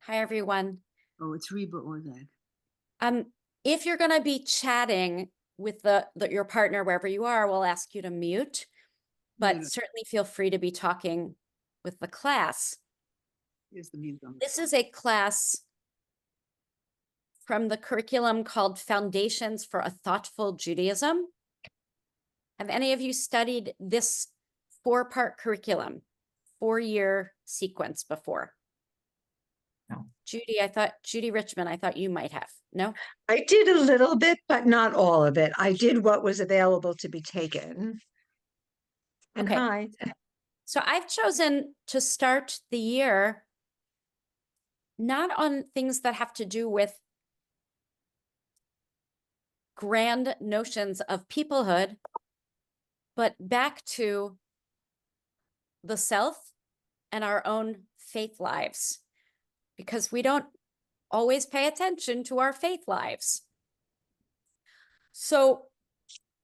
Hi, everyone. Oh, it's Reba Orlag. If you're going to be chatting with your partner wherever you are, we'll ask you to mute, but Mute. certainly feel free to be talking with the class. Here's the mute on. This is a class from the curriculum called Foundations for a Thoughtful Judaism. Have any of you studied this 4-part curriculum, 4-year sequence before? No. Judy Richmond, I thought you might have. No? I did a little bit, but not all of it. I did what was available to be taken. And Okay. hi. So I've chosen to start the year not on things that have to do with grand notions of peoplehood, but back to the self and our own faith lives, because we don't always pay attention to our faith lives. So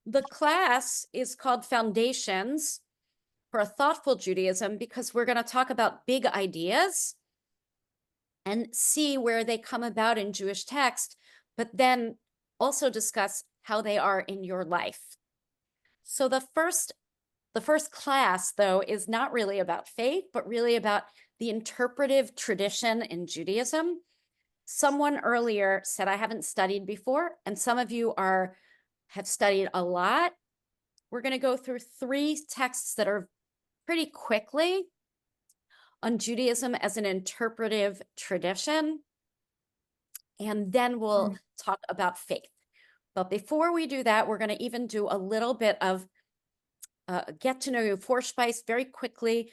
the class is called Foundations for a Thoughtful Judaism because we're going to talk about big ideas and see where they come about in Jewish text, but then also discuss how they are in your life. So the first class, though, is not really about faith, but really about the interpretive tradition in Judaism. Someone earlier said, I haven't studied before, and some of you have studied a lot. We're going to go through 3 texts that are pretty quickly on Judaism as an interpretive tradition, and then we'll talk about faith. But before we do that, we're going to even do a little bit of get to know you, Vorspeise, very quickly,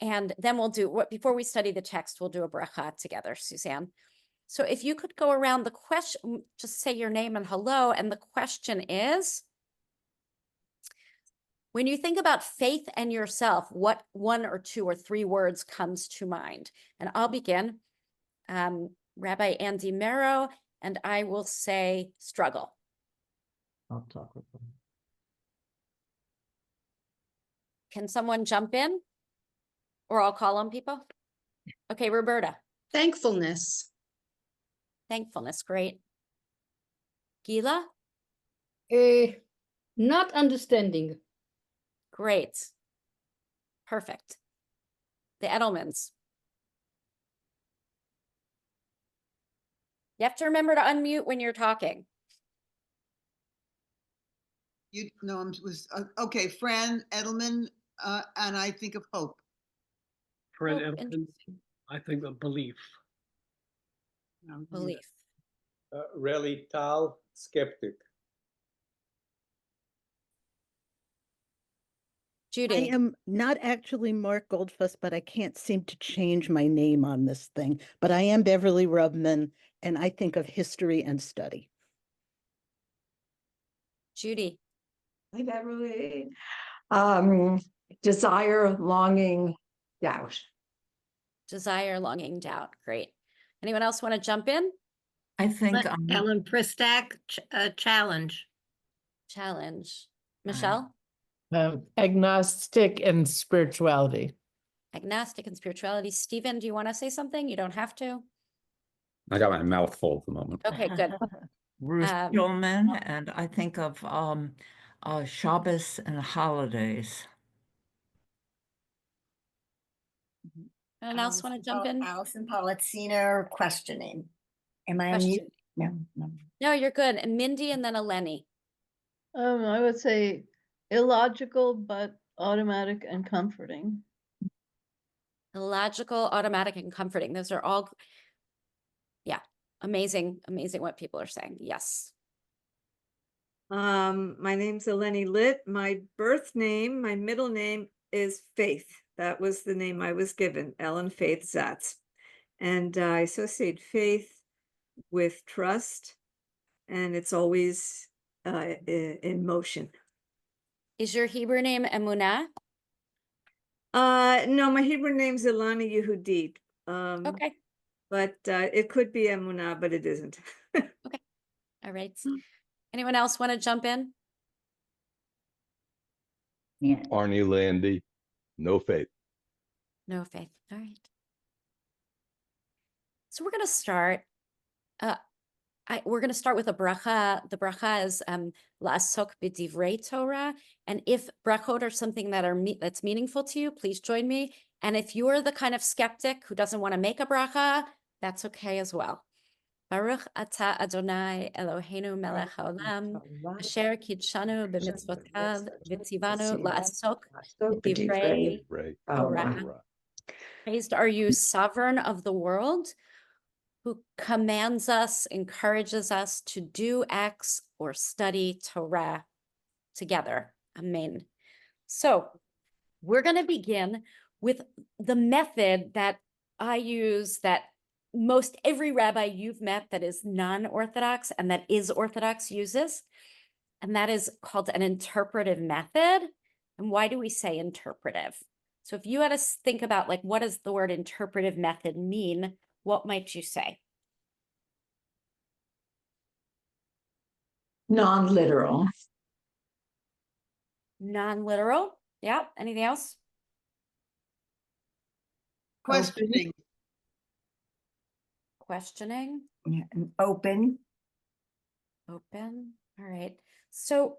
and then we'll do before we study the text, we'll do a bracha together, Suzanne. So if you could go around the question, just say your name and hello, and the question is, when you think about faith and yourself, what 1 or 2 or 3 words comes to mind? And I'll begin. Rabbi Andy Merrow, and I will say struggle. I'll talk with them. Can someone jump in? Or I'll call on people? Okay, Roberta. Thankfulness. Thankfulness, great. Gila? Not understanding. Great. Perfect. The Edelmans. You have to remember to unmute when you're talking. Okay. Fran Edelman, and I think of hope. Fred Hope, Edelman, I think of belief. belief. Rally Tal, skeptic. Judy. I am not actually Mark Goldfuss, but I can't seem to change my name on this thing. But I am Beverly Rubman, and I think of history and study. Judy. Hi, Beverly. Desire, longing, doubt. Desire, longing, doubt. Great. Anyone else want to jump in? I think Ellen Pristak, challenge. Challenge. Michelle? Agnostic and spirituality. Agnostic and spirituality. Stephen, do you want to say something? You don't have to. I got my mouth full at the moment. Okay, good. Ruth Gilman, and I think of Shabbos and holidays. Anyone else want to jump in? Allison Politziner, questioning. Am I on mute? No. No, you're good. And Mindy and then Eleni. I would say illogical, but automatic and comforting. Illogical, automatic, and comforting. Those are all, yeah, amazing what people are saying. Yes. My name's Eleni Litt. My birth name, my middle name is Faith. That was the name I was given, Ellen Faith Zatz. And I associate faith with trust, and it's always in motion. Is your Hebrew name Emunah? No, my Hebrew name's Ilana Yehudit. Okay. But it could be Emunah, but it isn't. Okay. All right. Anyone else want to jump in? Yeah. Arnie Landy, no faith. No faith. All right. So we're going to start. We're going to start with a bracha. The bracha is la'asok b'divrei Torah. And if brachot are something that that's meaningful to you, please join me. And if you're the kind of skeptic who doesn't want to make a bracha, that's okay as well. Baruch atah Adonai Eloheinu melech haolam asher kidshanu b'mitzvotav v'tzivanu la'asok b'divrei Torah. Praised are you, sovereign of the world, who commands us, encourages us to do acts or study Torah together. Amen. So we're going to begin with the method that I use, that most every rabbi you've met that is non-Orthodox and that is Orthodox uses, and that is called an interpretive method. And why do we say interpretive? So if you had to think about, like, what does the word interpretive method mean? What might you say? Non-literal. Non-literal. Yeah. Anything else? Questioning. Questioning. Yeah, and open. Open. All right. So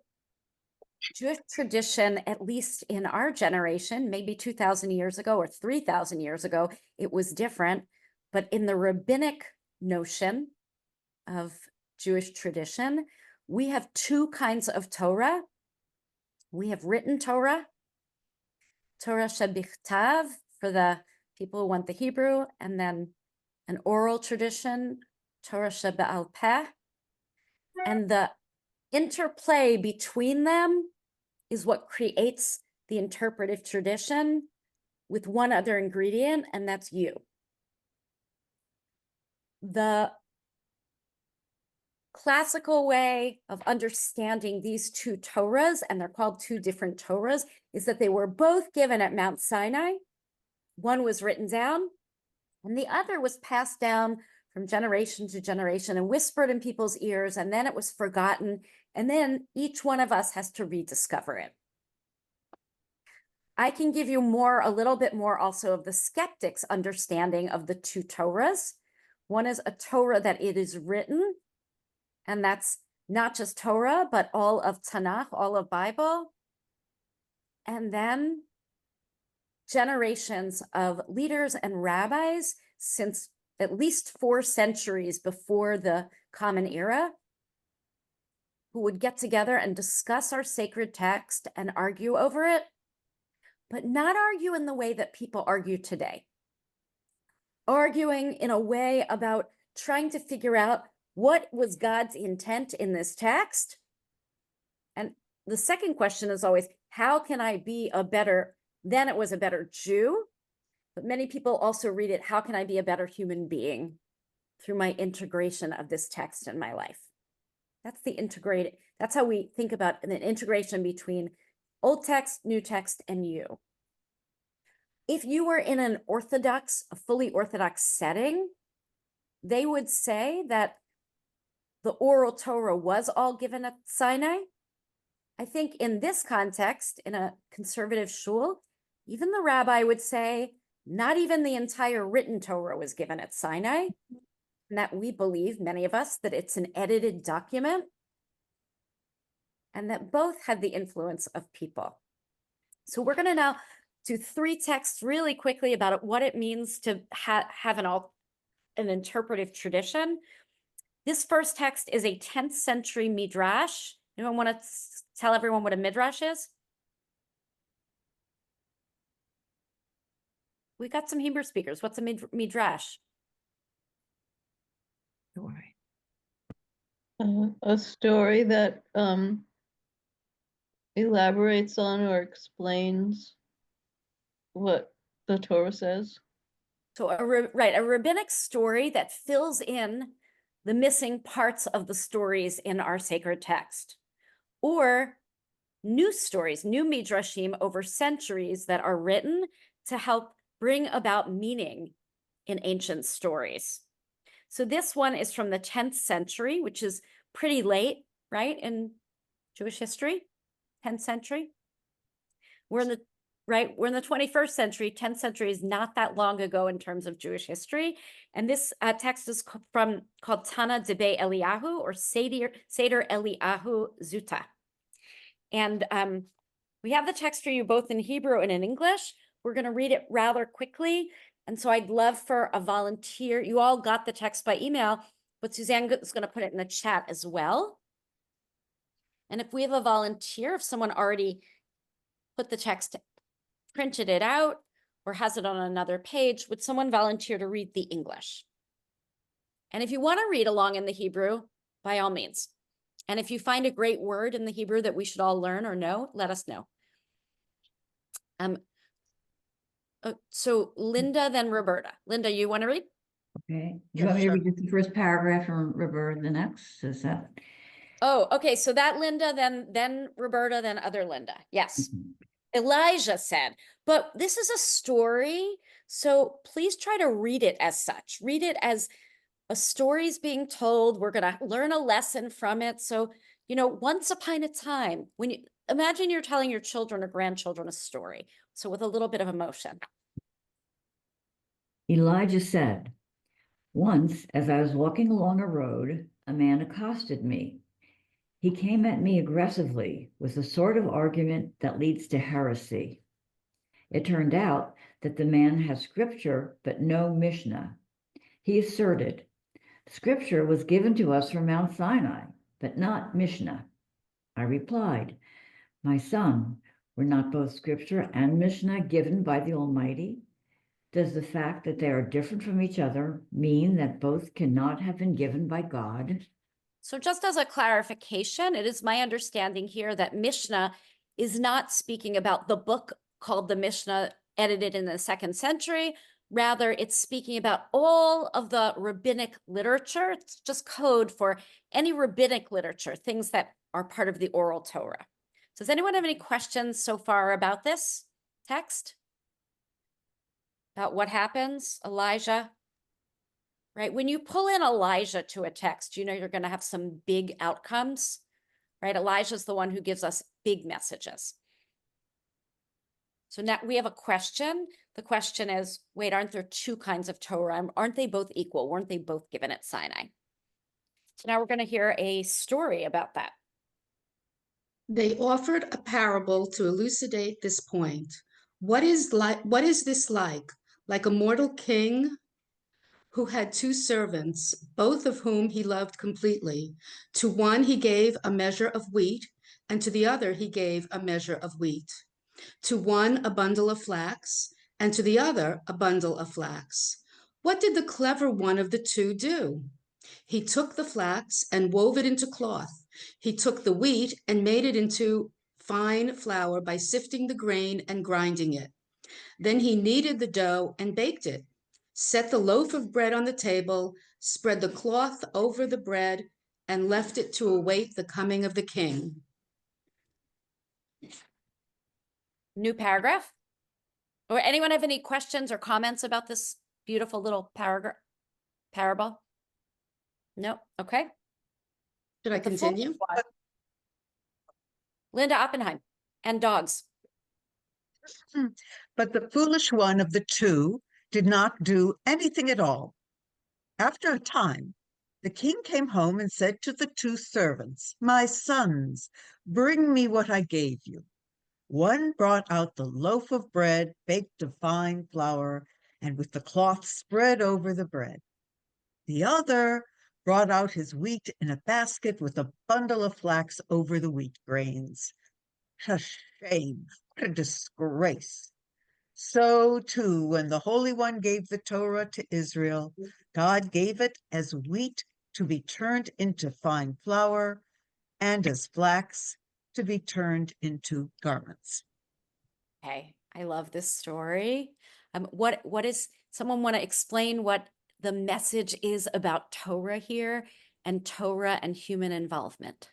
Jewish tradition, at least in our generation, maybe 2,000 years ago or 3,000 years ago, it was different. But in the rabbinic notion of Jewish tradition, we have two kinds of Torah. We have written Torah, Torah shebichtav for the people who want the Hebrew, and then an oral tradition, Torah shebe'al peh. And the interplay between them is what creates the interpretive tradition with one other ingredient, and that's you. The classical way of understanding these two Torahs, and they're called two different Torahs, is that they were both given at Mount Sinai. One was written down, and the other was passed down from generation to generation and whispered in people's ears, and then it was forgotten, and then each one of us has to rediscover it. I can give you a little bit more also of the skeptics' understanding of the two Torahs. One is a Torah that it is written, and that's not just Torah, but all of Tanakh, all of Bible. And then generations of leaders and rabbis since at least 4 centuries before the Common Era, who would get together and discuss our sacred text and argue over it, but not argue in the way that people argue today. Arguing in a way about trying to figure out what was God's intent in this text. And the second question is always, how can I be a better, then it was a better Jew, but many people also read it, how can I be a better human being through my integration of this text in my life? That's the integrated, that's how we think about an integration between Old text, new text, and you. If you were in an Orthodox, a fully Orthodox setting, they would say that the oral Torah was all given at Sinai. I think in this context, in a conservative shul, even the rabbi would say, not even the entire written Torah was given at Sinai, and that we believe, many of us, that it's an edited document, and that both had the influence of people. So we're going to now do 3 texts really quickly about what it means to have an interpretive tradition. This first text is a 10th century midrash. Anyone want to tell everyone what a midrash is? We got some Hebrew speakers. What's a midrash? A story that elaborates on or explains what the Torah says. So a rabbinic story that fills in the missing parts of the stories in our sacred text, or new stories, new midrashim over centuries that are written to help bring about meaning in ancient stories. So this one is from the 10th century, which is pretty late, right, in Jewish history, 10th century. We're in the right? We're in the 21st century. 10th century is not that long ago in terms of Jewish history. And this text is called Tana Debe Eliyahu, or Seder Eliyahu Zuta. And we have the text for you both in Hebrew and in English. We're going to read it rather quickly. And so I'd love for a volunteer. You all got the text by email, but Suzanne is going to put it in the chat as well. And if we have a volunteer, if someone already put the text, printed it out, or has it on another page, would someone volunteer to read the English? And if you want to read along in the Hebrew, by all means. And if you find a great word in the Hebrew that we should all learn or know, let us know. So Linda, then Roberta. Linda, you want to read? Okay. you want me to read the first paragraph and Roberta the next? Is that? Oh, okay. So that Linda, then Roberta, then other Linda. Yes. Elijah said, but this is a story, so please try to read it as such. Read it as a story's being told. We're going to learn a lesson from it. So, once upon a time, when you imagine you're telling your children or grandchildren a story, so with a little bit of emotion. Elijah said, once, as I was walking along a road, a man accosted me. He came at me aggressively with the sort of argument that leads to heresy. It turned out that the man had scripture, but no Mishnah. He asserted, scripture was given to us from Mount Sinai, but not Mishnah. I replied, my son, were not both scripture and Mishnah given by the Almighty? Does the fact that they are different from each other mean that both cannot have been given by God? So just as a clarification, it is my understanding here that Mishnah is not speaking about the book called the Mishnah edited in the 2nd century. Rather, it's speaking about all of the rabbinic literature. It's just code for any rabbinic literature, things that are part of the oral Torah. Does anyone have any questions so far about this text? About what happens, Elijah? Right? When you pull in Elijah to a text, you're going to have some big outcomes, right? Elijah's the one who gives us big messages. So now we have a question. The question is, wait, aren't there two kinds of Torah? Aren't they both equal? Weren't they both given at Sinai? So now we're going to hear a story about that. They offered a parable to elucidate this point. What is this like? Like a mortal king who had 2 servants, both of whom he loved completely. To one he gave a measure of wheat, and to the other he gave a measure of wheat. To one a bundle of flax, and to the other a bundle of flax. What did the clever one of the 2 do? He took the flax and wove it into cloth. He took the wheat and made it into fine flour by sifting the grain and grinding it. Then he kneaded the dough and baked it. Set the loaf of bread on the table, spread the cloth over the bread, and left it to await the coming of the king. New paragraph? Or anyone have any questions or comments about this beautiful little parable? No? Okay. Should I The full continue? one. Linda Oppenheim and dogs. But the foolish one of the 2 did not do anything at all. After a time, the king came home and said to the 2 servants, my sons, bring me what I gave you. One brought out the loaf of bread baked of fine flour and with the cloth spread over the bread. The other brought out his wheat in a basket with a bundle of flax over the wheat grains. A shame, what a disgrace. So too, when the Holy One gave the Torah to Israel, God gave it as wheat to be turned into fine flour and as flax to be turned into garments. Okay, I love this story. What is, someone want to explain what the message is about Torah here and Torah and human involvement?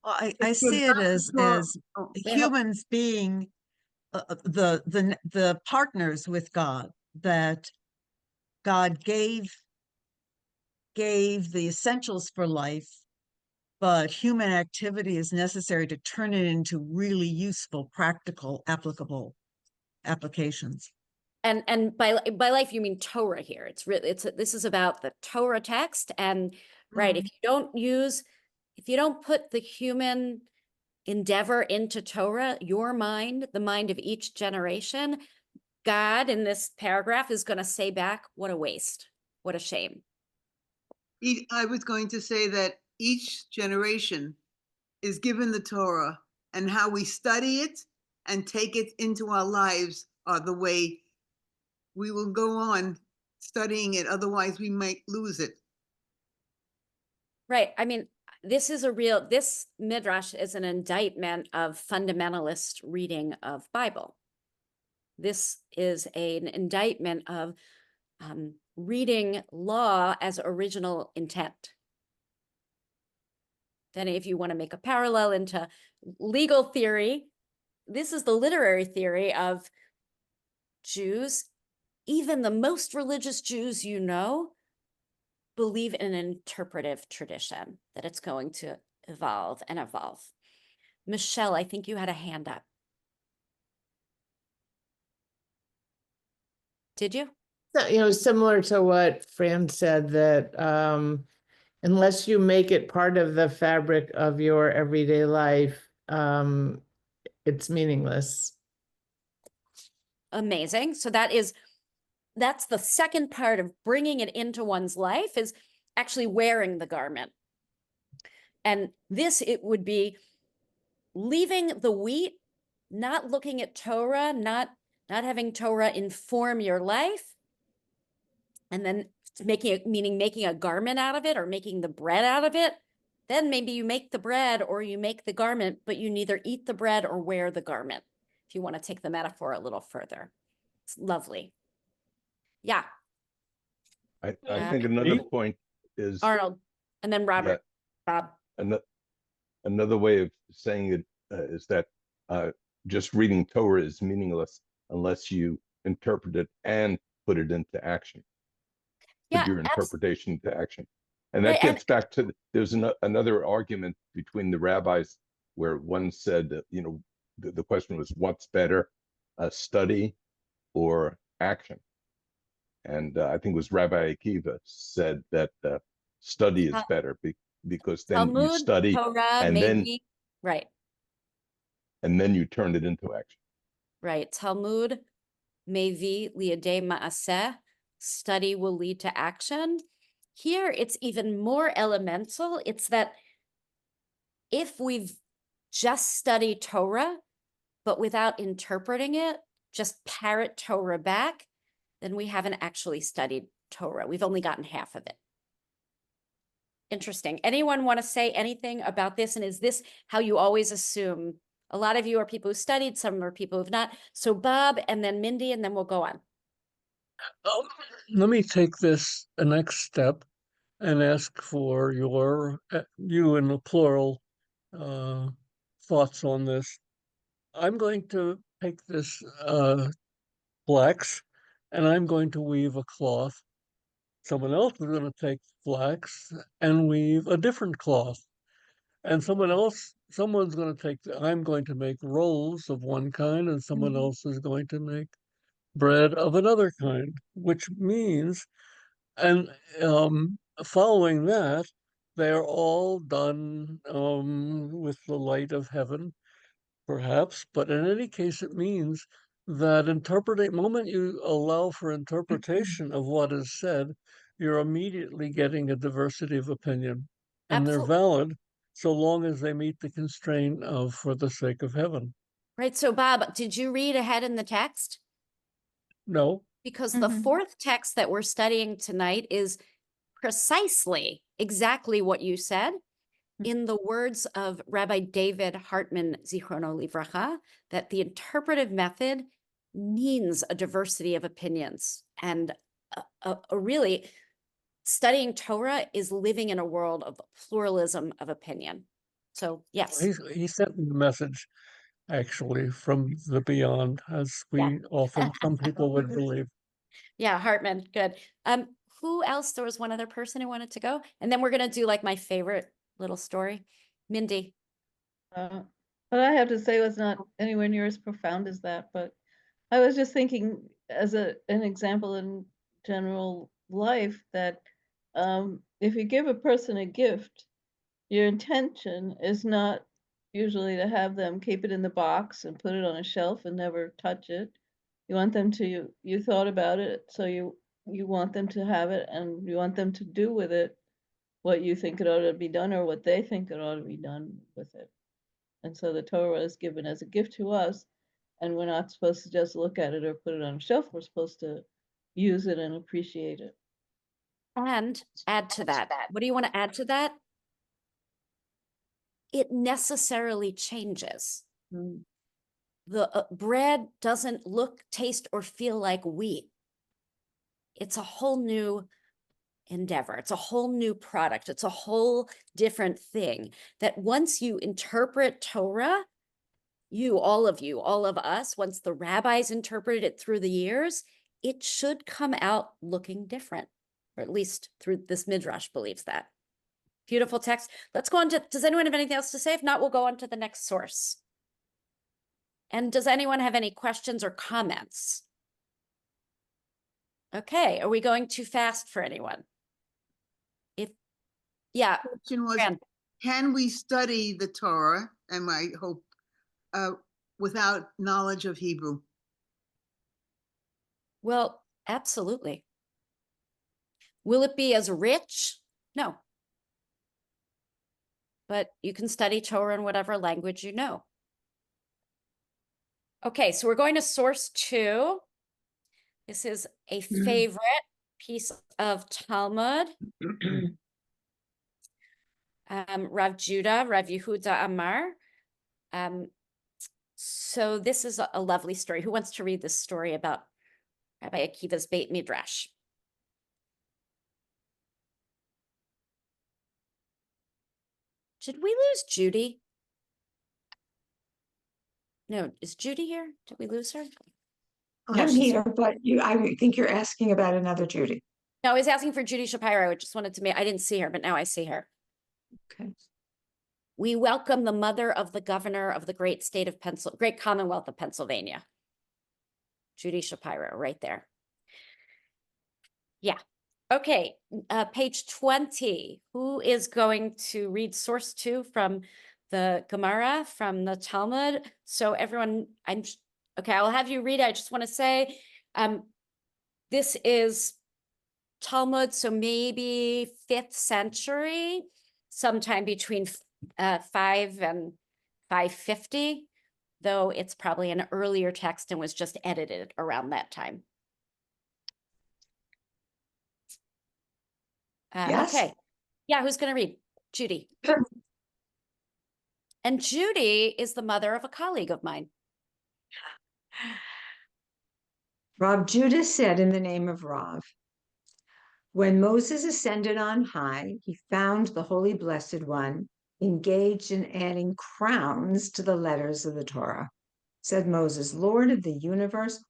I see it as humans being the partners with God, that God gave the essentials for life but human activity is necessary to turn it into really useful, practical, applicable applications. And by life you mean Torah here. It's really this is about the Torah text, and right, if you don't put the human endeavor into Torah, your mind, the mind of each generation, God in this paragraph is going to say back, what a waste, what a shame. I was going to say that each generation is given the Torah, and how we study it and take it into our lives are the way we will go on studying it. Otherwise, we might lose it. Right. I mean, this Midrash is an indictment of fundamentalist reading of Bible. This is an indictment of reading law as original intent. Then if you want to make a parallel into legal theory, this is the literary theory of Jews. Even the most religious Jews you know believe in an interpretive tradition, that it's going to evolve and evolve. Michelle, I think you had a hand up. Did you? So, similar to what Fran said, that unless you make it part of the fabric of your everyday life, it's meaningless. Amazing. So that's the second part of bringing it into one's life, is actually wearing the garment. And it would be leaving the wheat, not looking at Torah, not having Torah inform your life, and then making a garment out of it, or making the bread out of it. Then maybe you make the bread or you make the garment, but you neither eat the bread or wear the garment, if you want to take the metaphor a little further. It's lovely. Yeah. I think another point is Arnold, and then Robert. Bob. Another way of saying it is that just reading Torah is meaningless unless you interpret it and put it into action. Put your interpretation into action. And that gets back to, there's another argument between the rabbis where one said that, the question was, what's better, study or action? And I think it was Rabbi Akiva said that study is better because then Talmud, you study Torah, and maybe, right. And then you turn it into action. Right. Talmud, mevi liadei ma'aseh, study will lead to action. Here, it's even more elemental. It's that if we've just studied Torah, but without interpreting it, just parrot Torah back, then we haven't actually studied Torah. We've only gotten half of it. Interesting. Anyone want to say anything about this? And is this how you always assume? A lot of you are people who studied, some are people who've not. So Bob, and then Mindy, and then we'll go on. Let me take this a next step and ask for you in the plural, thoughts on this. I'm going to take this flax and I'm going to weave a cloth. Someone else is going to take flax and weave a different cloth. And someone's going to I'm going to make rolls of one kind, and someone else is going to make bread of another kind, which means, and following that, they're all done with the light of heaven, perhaps, but in any case, it means that moment you allow for interpretation of what is said, you're immediately getting a diversity of opinion, and they're valid so long as they meet the constraint of for the sake of heaven. Right. So Bob, did you read ahead in the text? No. Because the fourth text that we're studying tonight is precisely exactly what you said, in the words of Rabbi David Hartman, Zichrono Livracha, that the interpretive method means a diversity of opinions. And really, studying Torah is living in a world of pluralism of opinion. So, yes. He sent me a message, actually, from the beyond, as some people would believe. Yeah, Hartman, good. Who else? There was one other person who wanted to go. And then we're going to do like my favorite, little story. Mindy. But I have to say it was not anywhere near as profound as that. But I was just thinking as an example in general life that if you give a person a gift, your intention is not usually to have them keep it in the box and put it on a shelf and never touch it. You want them to, you thought about it, so you want them to have it, and you want them to do with it what you think it ought to be done or what they think it ought to be done with it. And so the Torah is given as a gift to us, and we're not supposed to just look at it or put it on a shelf. We're supposed to use it and appreciate it. And add to that. What do you want to add to that? It necessarily changes. The bread doesn't look, taste, or feel like wheat. It's a whole new endeavor. It's a whole new product. It's a whole different thing that once you interpret Torah, all of us, once the rabbis interpreted it through the years, it should come out looking different, or at least through this Midrash believes that. Beautiful text. Let's go on to, does anyone have anything else to say? If not, we'll go on to the next source. And does anyone have any questions or comments? Okay, are we going too fast for anyone? Yeah. The question was, Fran. can we study the Torah, and I hope, without knowledge of Hebrew? Well, absolutely. Will it be as rich? No. But you can study Torah in whatever language you know. Okay, so we're going to source 2. This is a favorite piece of Talmud. Rav Judah, Rav Yehuda Amar. So this is a lovely story. Who wants to read this story about Rabbi Akiva's Beit Midrash? Did we lose Judy? No, is Judy here? Did we lose her? No, I'm she's here, but I think you're asking about another Judy. No, I was asking for Judy Shapiro. I just wanted to make, I didn't see her, but now I see her. Okay. We welcome the mother of the governor of the great state of great Commonwealth of Pennsylvania. Judy Shapiro, right there. Yeah. Okay. Page 20. Who is going to read source 2 from the Gemara, from the Talmud? So everyone, okay, I'll have you read it. I just want to say, this is Talmud, so maybe 5th century, sometime between 5 and 550, though it's probably an earlier text and was just edited around that time. Yes. Okay. Yeah, who's going to read? Judy. And Judy is the mother of a colleague of mine. Rav Judah said in the name of Rav, when Moses ascended on high, he found the Holy Blessed One engaged in adding crowns to the letters of the Torah. Said Moses, Lord of the universe,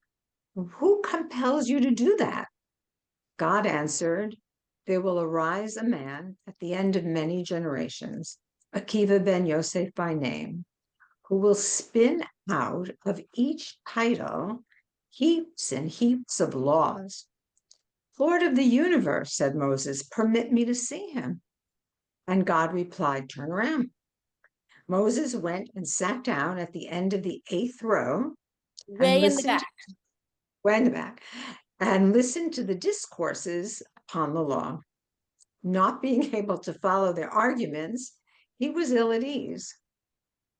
who compels you to do that? God answered, there will arise a man at the end of many generations, Akiva ben Yosef by name, who will spin out of each title heaps and heaps of laws. Lord of the universe, said Moses, permit me to see him. And God replied, turn around. Moses went and sat down at the end of the 8th row. Way in the back. Way in the back. And listened to the discourses upon the law. Not being able to follow their arguments, he was ill at ease.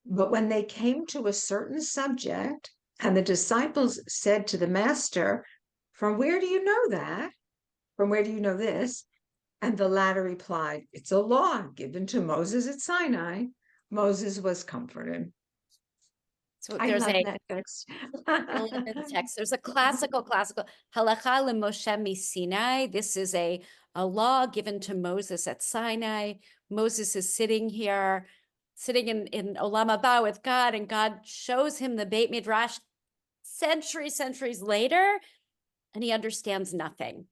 But when they came to a certain subject, and the disciples said to the master, from where do you know that? From where do you know this? And the latter replied, it's a law given to Moses at Sinai. Moses was comforted. So I there's love a that text. text. There's a classical halacha leMoshe miSinai. This is a law given to Moses at Sinai. Moses is sitting here, sitting in Olam Haba with God, and God shows him the Beit Midrash centuries later, and he understands nothing.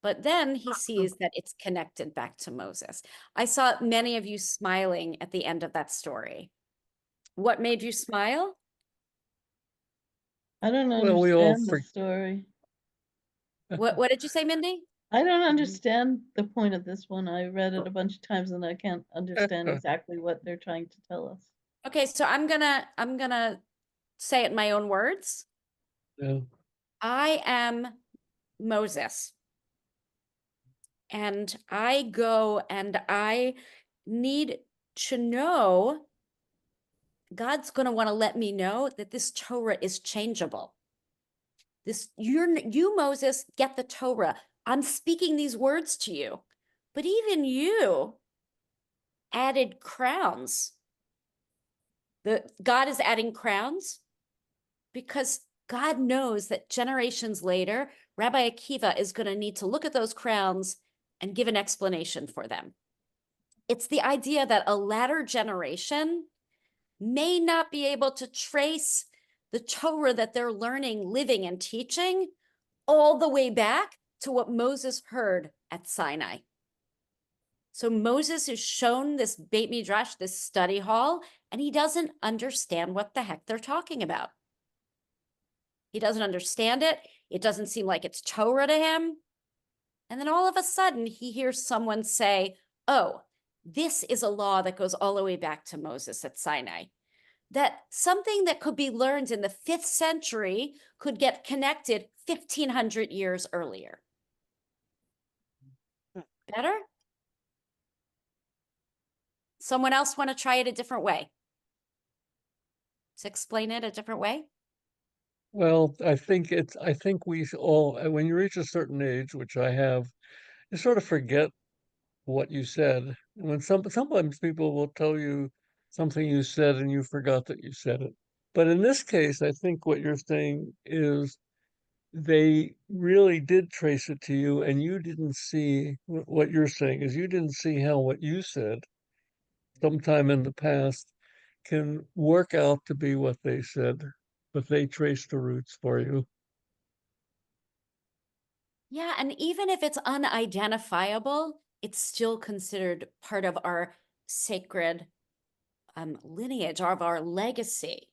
But then he sees that it's connected back to Moses. I saw many of you smiling at the end of that story. What made you smile? I don't Well, we all understand the for, story. What did you say, Mindy? I don't understand the point of this one. I read it a bunch of times and I can't understand exactly what they're trying to tell us. Okay, so I'm gonna say it in my own words. yeah. I am Moses. And I go and I need to know, God's going to want to let me know that this Torah is changeable. You, Moses, get the Torah. I'm speaking these words to you, but even you added crowns. God is adding crowns because God knows that generations later, Rabbi Akiva is going to need to look at those crowns and give an explanation for them. It's the idea that a latter generation may not be able to trace the Torah that they're learning, living, and teaching all the way back to what Moses heard at Sinai. So Moses is shown this Beit Midrash, this study hall, and he doesn't understand what the heck they're talking about. He doesn't understand it. It doesn't seem like it's Torah to him. And then all of a sudden, he hears someone say, oh, this is a law that goes all the way back to Moses at Sinai. That something that could be learned in the 5th century could get connected 1,500 years earlier. Better? Someone else want to try it a different way? To explain it a different way? Well, I think we all, when you reach a certain age, which I have, you sort of forget what you said. When sometimes people will tell you something you said and you forgot that you said it. But in this case, I think what you're saying is they really did trace it to you, and you didn't see what you're saying is you didn't see how what you said sometime in the past can work out to be what they said, but they traced the roots for you. Yeah, and even if it's unidentifiable, it's still considered part of our sacred lineage, of our legacy.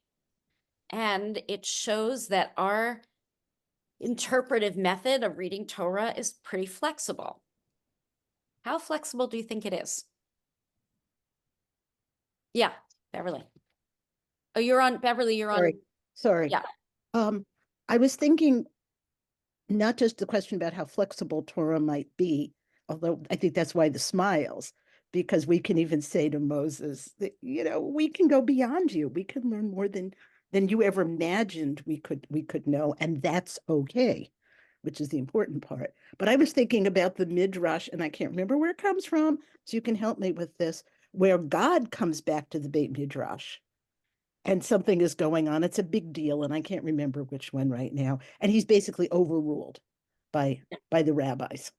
And it shows that our interpretive method of reading Torah is pretty flexible. How flexible do you think it is? Yeah, Beverly. Oh, you're on, Beverly, you're on. Sorry. Yeah. I was thinking not just the question about how flexible Torah might be, although I think that's why the smiles, because we can even say to Moses that, we can go beyond you. We can learn more than you ever imagined we could know, and that's okay, which is the important part. But I was thinking about the Midrash, and I can't remember where it comes from, so you can help me with this, where God comes back to the Beit Midrash and something is going on. It's a big deal, and I can't remember which one right now. And he's basically overruled by the rabbis.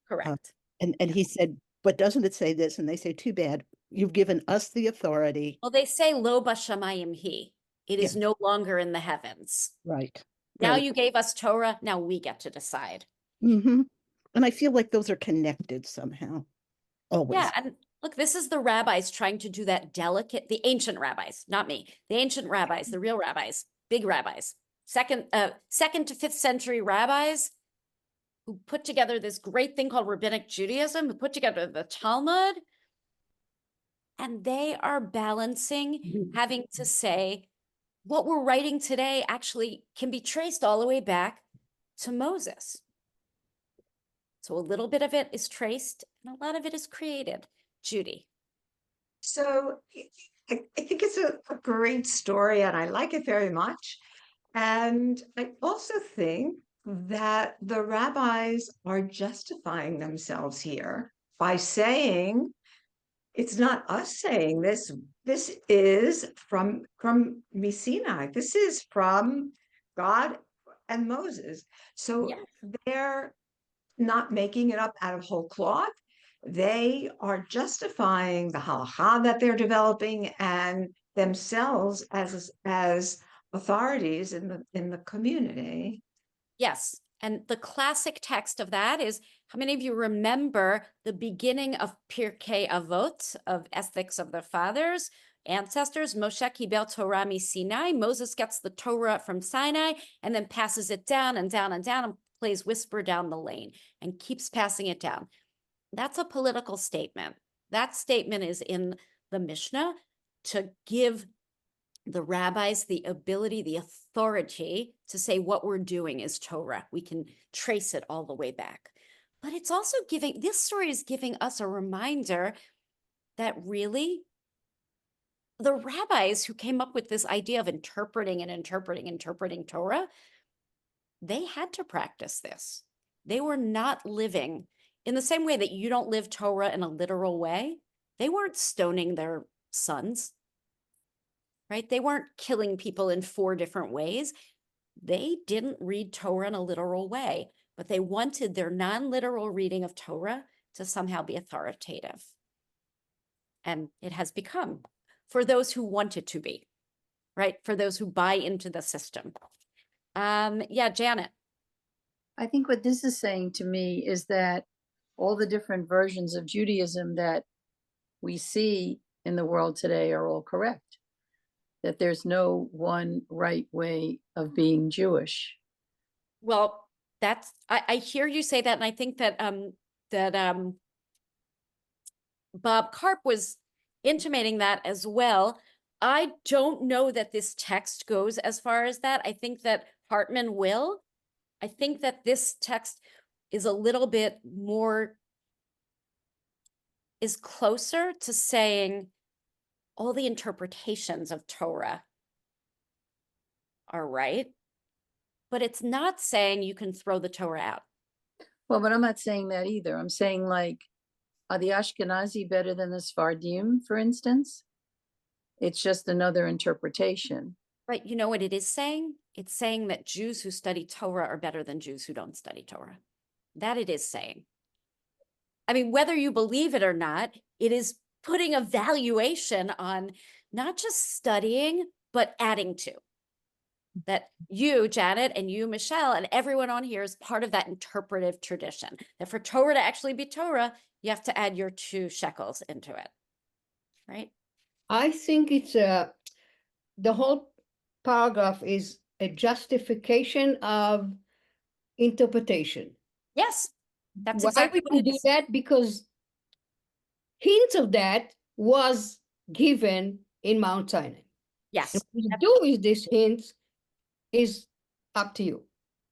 Correct. And he said, but doesn't it say this? And they say, too bad. You've given us the authority. Well, they say lo bashamayim he. It is Yeah. no longer in the heavens. Right. Now Right. you gave us Torah. Now we get to decide. Mm-hmm. And I feel like those are connected somehow. Always. Yeah, and look, this is the rabbis trying to do that delicate, the ancient rabbis, not me, the ancient rabbis, the real rabbis, big rabbis, second to 5th century rabbis who put together this great thing called Rabbinic Judaism, who put together the Talmud, and they are balancing having to say what we're writing today actually can be traced all the way back to Moses. So a little bit of it is traced and a lot of it is created. Judy. So I think it's a great story and I like it very much. And I also think that the rabbis are justifying themselves here by saying, it's not us saying this. This is from Sinai. This is from God and Moses. So they're not making it up out of whole cloth. They are justifying the halakha that they're developing and themselves as authorities in the community. Yes. And the classic text of that is, how many of you remember the beginning of Pirkei Avot, of Ethics of the Fathers, ancestors? Moshe Kibel Torah mi Sinai. Moses gets the Torah from Sinai and then passes it down and down and down and plays whisper down the lane and keeps passing it down. That's a political statement. That statement is in the Mishnah to give the rabbis the ability, the authority to say what we're doing is Torah. We can trace it all the way back. But it's also giving, this story is giving us a reminder that really the rabbis who came up with this idea of interpreting Torah, they had to practice this. They were not living in the same way that you don't live Torah in a literal way. They weren't stoning their sons, right? They weren't killing people in 4 different ways. They didn't read Torah in a literal way, but they wanted their non-literal reading of Torah to somehow be authoritative. And it has become, for those who want it to be, right? For those who buy into the system. Yeah, Janet. I think what this is saying to me is that all the different versions of Judaism that we see in the world today are all correct. That there's no one right way of being Jewish. Well, that's, I hear you say that, and I think that Bob Karp was intimating that as well. I don't know that this text goes as far as that. I think that Hartman will. I think that this text is a little bit more, is closer to saying all the interpretations of Torah are right, but it's not saying you can throw the Torah out. Well, but I'm not saying that either. I'm saying, like, are the Ashkenazi better than the Sephardim, for instance? It's just another interpretation. But you know what it is saying? It's saying that Jews who study Torah are better than Jews who don't study Torah. That it is saying. I mean, whether you believe it or not, it is putting a valuation on not just studying, but adding to. That you, Janet, and you, Michelle, and everyone on here is part of that interpretive tradition. That for Torah to actually be Torah, you have to add your 2 shekels into it, right? I think it's the whole paragraph is a justification of interpretation. Yes, that's Why exactly we what it do is. that? Because hints of that was given in Mount Sinai. Yes. And what you do with these hints is up to you.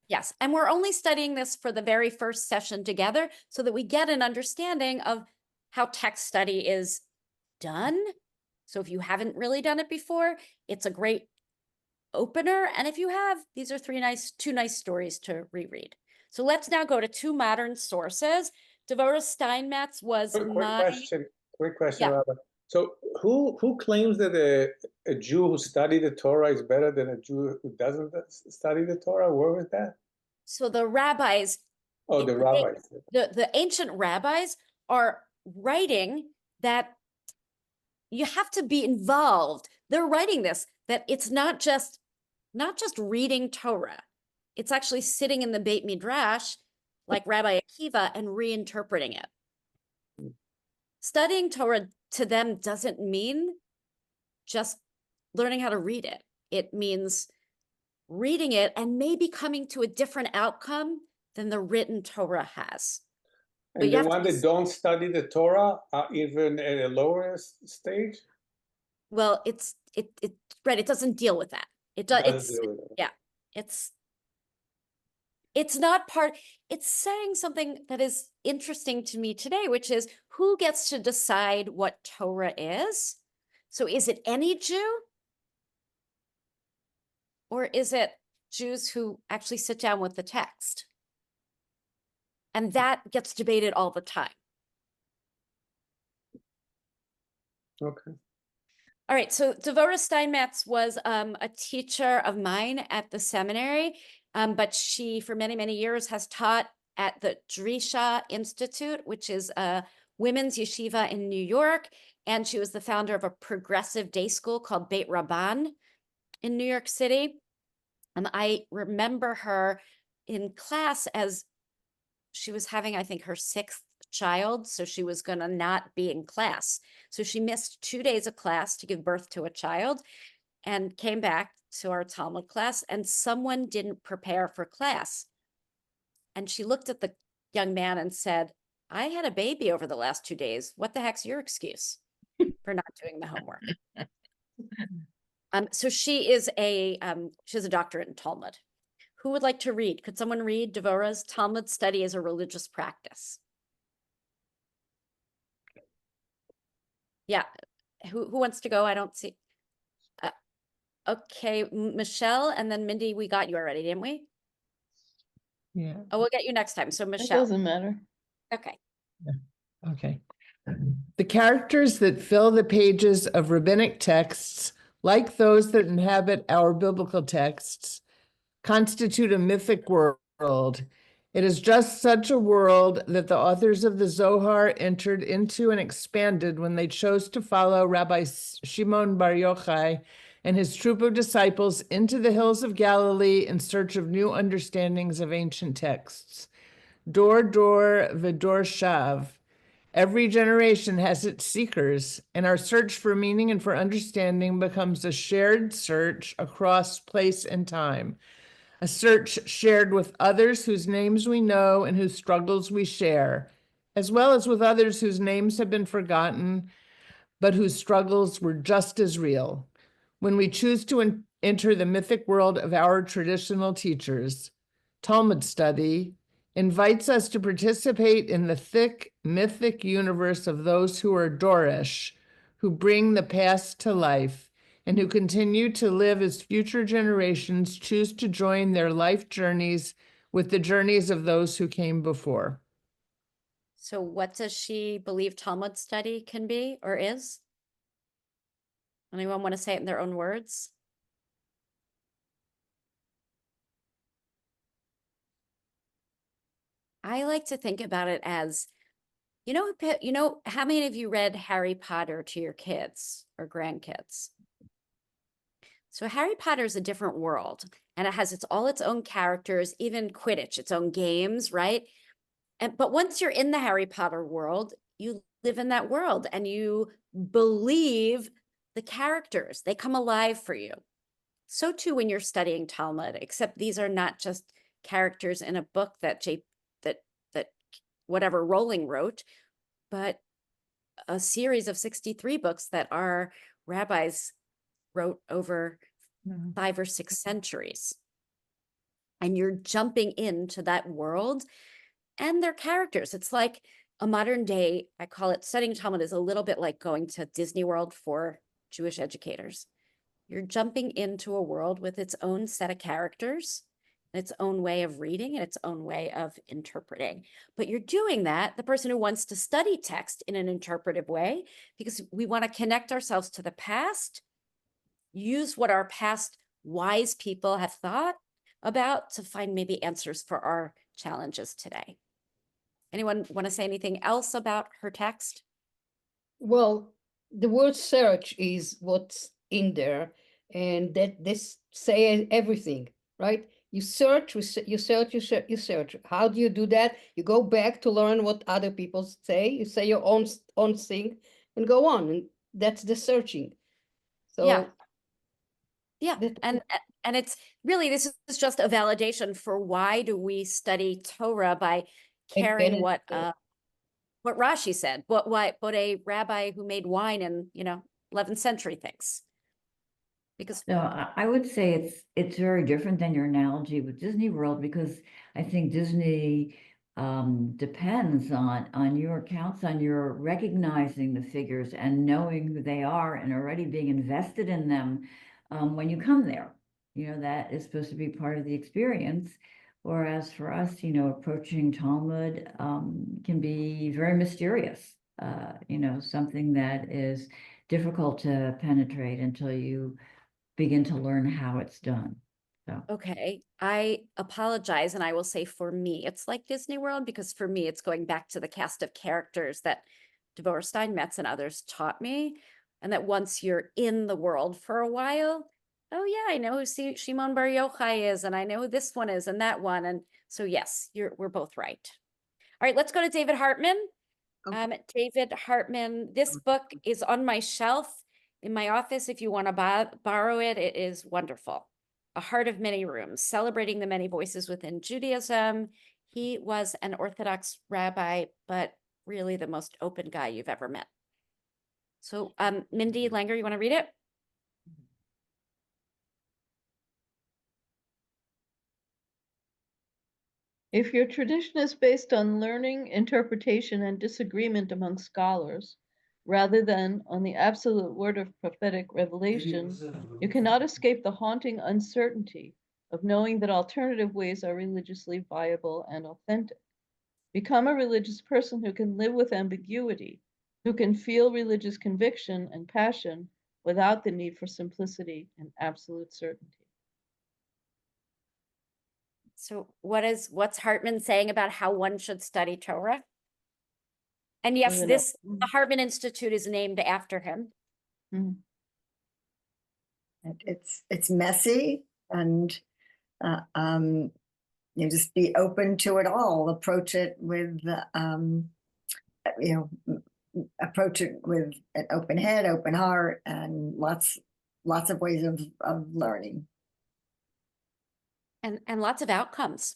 Yes, and we're only studying this for the very first session together so that we get an understanding of how text study is done. So if you haven't really done it before, it's a great opener. And if you have, these are 2 nice stories to reread. So let's now go to 2 modern sources. Devorah Steinmetz was Quick question, Yeah. Rabbi. So who claims that a Jew who studied the Torah is better than a Jew who doesn't study the Torah? Where was that? So the rabbis, Oh, the rabbis. the ancient rabbis are writing that you have to be involved. They're writing this, that it's not just reading Torah. It's actually sitting in the Beit Midrash, like Rabbi Akiva, and reinterpreting it. Studying Torah to them doesn't mean just learning how to read it. It means reading it and maybe coming to a different outcome than the written Torah has. And the ones that don't study the Torah are even at a lower stage? Well, it's right. It doesn't deal with that. It does. Yeah. It's not part. It's saying something that is interesting to me today, which is who gets to decide what Torah is? So is it any Jew? Or is it Jews who actually sit down with the text? And that gets debated all the time. Okay. All right, so Devorah Steinmetz was a teacher of mine at the seminary, but she, for many, many years, has taught at the Drisha Institute, which is a women's yeshiva in New York, and she was the founder of a progressive day school called Beit Rabban in New York City. I remember her in class as she was having, I think, her 6th child. So she was going to not be in class. So she missed 2 days of class to give birth to a child and came back to our Talmud class, and someone didn't prepare for class. And she looked at the young man and said, I had a baby over the last 2 days. What the heck's your excuse for not doing the homework? So she is she has a doctorate in Talmud. Who would like to read? Could someone read Devorah's Talmud study as a religious practice? Yeah. Who wants to go? I don't see. Okay, Michelle, and then Mindy, we got you already, didn't we? Yeah. Oh, we'll get you next time. So It Michelle. doesn't matter. Okay. Okay. The characters that fill the pages of rabbinic texts, like those that inhabit our biblical texts, constitute a mythic world. It is just such a world that the authors of the Zohar entered into and expanded when they chose to follow Rabbi Shimon Bar Yochai and his troop of disciples into the hills of Galilee in search of new understandings of ancient texts. Dor v'dor shav. Every generation has its seekers, and our search for meaning and for understanding becomes a shared search across place and time. A search shared with others whose names we know and whose struggles we share, as well as with others whose names have been forgotten, but whose struggles were just as real. When we choose to enter the mythic world of our traditional teachers, Talmud study invites us to participate in the thick, mythic universe of those who are Dorish, who bring the past to life, and who continue to live as future generations choose to join their life journeys with the journeys of those who came before. So what does she believe Talmud study can be or is? Anyone want to say it in their own words? I like to think about it as, you know, how many of you read Harry Potter to your kids or grandkids? So Harry Potter is a different world, and it has all its own characters, even Quidditch, its own games, right? But once you're in the Harry Potter world, you live in that world and you believe the characters. They come alive for you. So too when you're studying Talmud, except these are not just characters in a book that whatever Rowling wrote, but a series of 63 books that our rabbis wrote over 5 or 6 centuries. And you're jumping into that world and their characters. It's like a modern day, I call it, studying Talmud is a little bit like going to Disney World for Jewish educators. You're jumping into a world with its own set of characters, its own way of reading, and its own way of interpreting. But you're doing that, the person who wants to study text in an interpretive way, because we want to connect ourselves to the past, use what our past wise people have thought about to find maybe answers for our challenges today. Anyone want to say anything else about her text? Well, the word search is what's in there, and that this say everything, right? You search, you search, you search, you search. How do you do that? You go back to learn what other people say. You say your own thing, and go on, and that's the searching. So yeah, and it's really, this is just a validation for why do we study Torah by caring what Rashi said, what a rabbi who made wine in 11th century thinks. Because no, I would say it's very different than your analogy with Disney World, because I think Disney depends on your accounts, on your recognizing the figures and knowing who they are and already being invested in them when you come there. That is supposed to be part of the experience. Whereas for us, approaching Talmud can be very mysterious, something that is difficult to penetrate until you begin to learn how it's done. So. Okay, I apologize, and I will say for me, it's like Disney World, because for me, it's going back to the cast of characters that Devorah Steinmetz and others taught me, and that once you're in the world for a while, oh yeah, I know who Shimon Bar Yochai is, and I know who this one is, and that one. And so yes, we're both right. All right, let's go to David Hartman. David Hartman, this book is on my shelf in my office. If you want to borrow it, it is wonderful. A Heart of Many Rooms, Celebrating the Many Voices Within Judaism. He was an Orthodox rabbi, but really the most open guy you've ever met. So Mindy Langer, you want to read it? If your tradition is based on learning, interpretation, and disagreement among scholars, rather than on the absolute word of prophetic revelation, you cannot escape the haunting uncertainty of knowing that alternative ways are religiously viable and authentic. Become a religious person who can live with ambiguity, who can feel religious conviction and passion without the need for simplicity and absolute certainty. So what's Hartman saying about how one should study Torah? And yes, the Hartman Institute is named after him. It's messy, and you just be open to it all. Approach it with approach it with an open head, open heart, and lots of ways of learning. And lots of outcomes.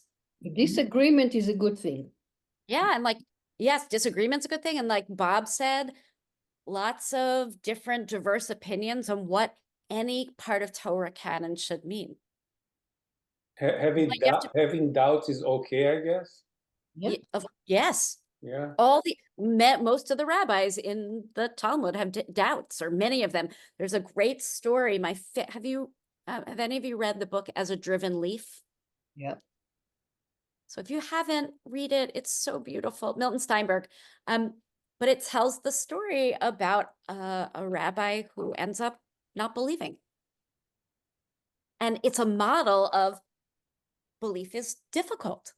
Disagreement is a good thing. Yeah, and like, yes, disagreement's a good thing. And like Bob said, lots of different diverse opinions on what any part of Torah can and should mean. Having doubts is okay, I guess. Yes. Yeah. Most of the rabbis in the Talmud have doubts, or many of them. There's a great story. Have any of you read the book As a Driven Leaf? Yep. So if you haven't, read it. It's so beautiful. Milton Steinberg. But it tells the story about a rabbi who ends up not believing. And it's a model of belief is difficult.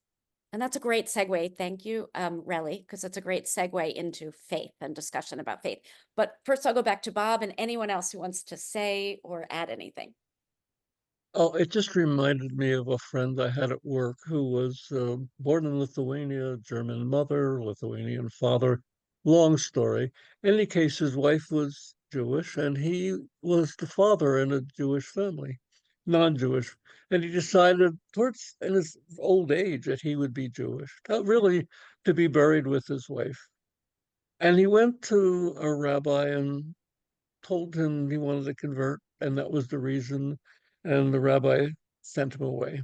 And that's a great segue. Thank you, Relly, because it's a great segue into faith and discussion about faith. But first, I'll go back to Bob and anyone else who wants to say or add anything. Oh, it just reminded me of a friend I had at work who was born in Lithuania, German mother, Lithuanian father. Long story. In any case, his wife was Jewish, and he was the father in a Jewish family, non-Jewish. And he decided in his old age that he would be Jewish, not really to be buried with his wife. And he went to a rabbi and told him he wanted to convert, and that was the reason. And the rabbi sent him away.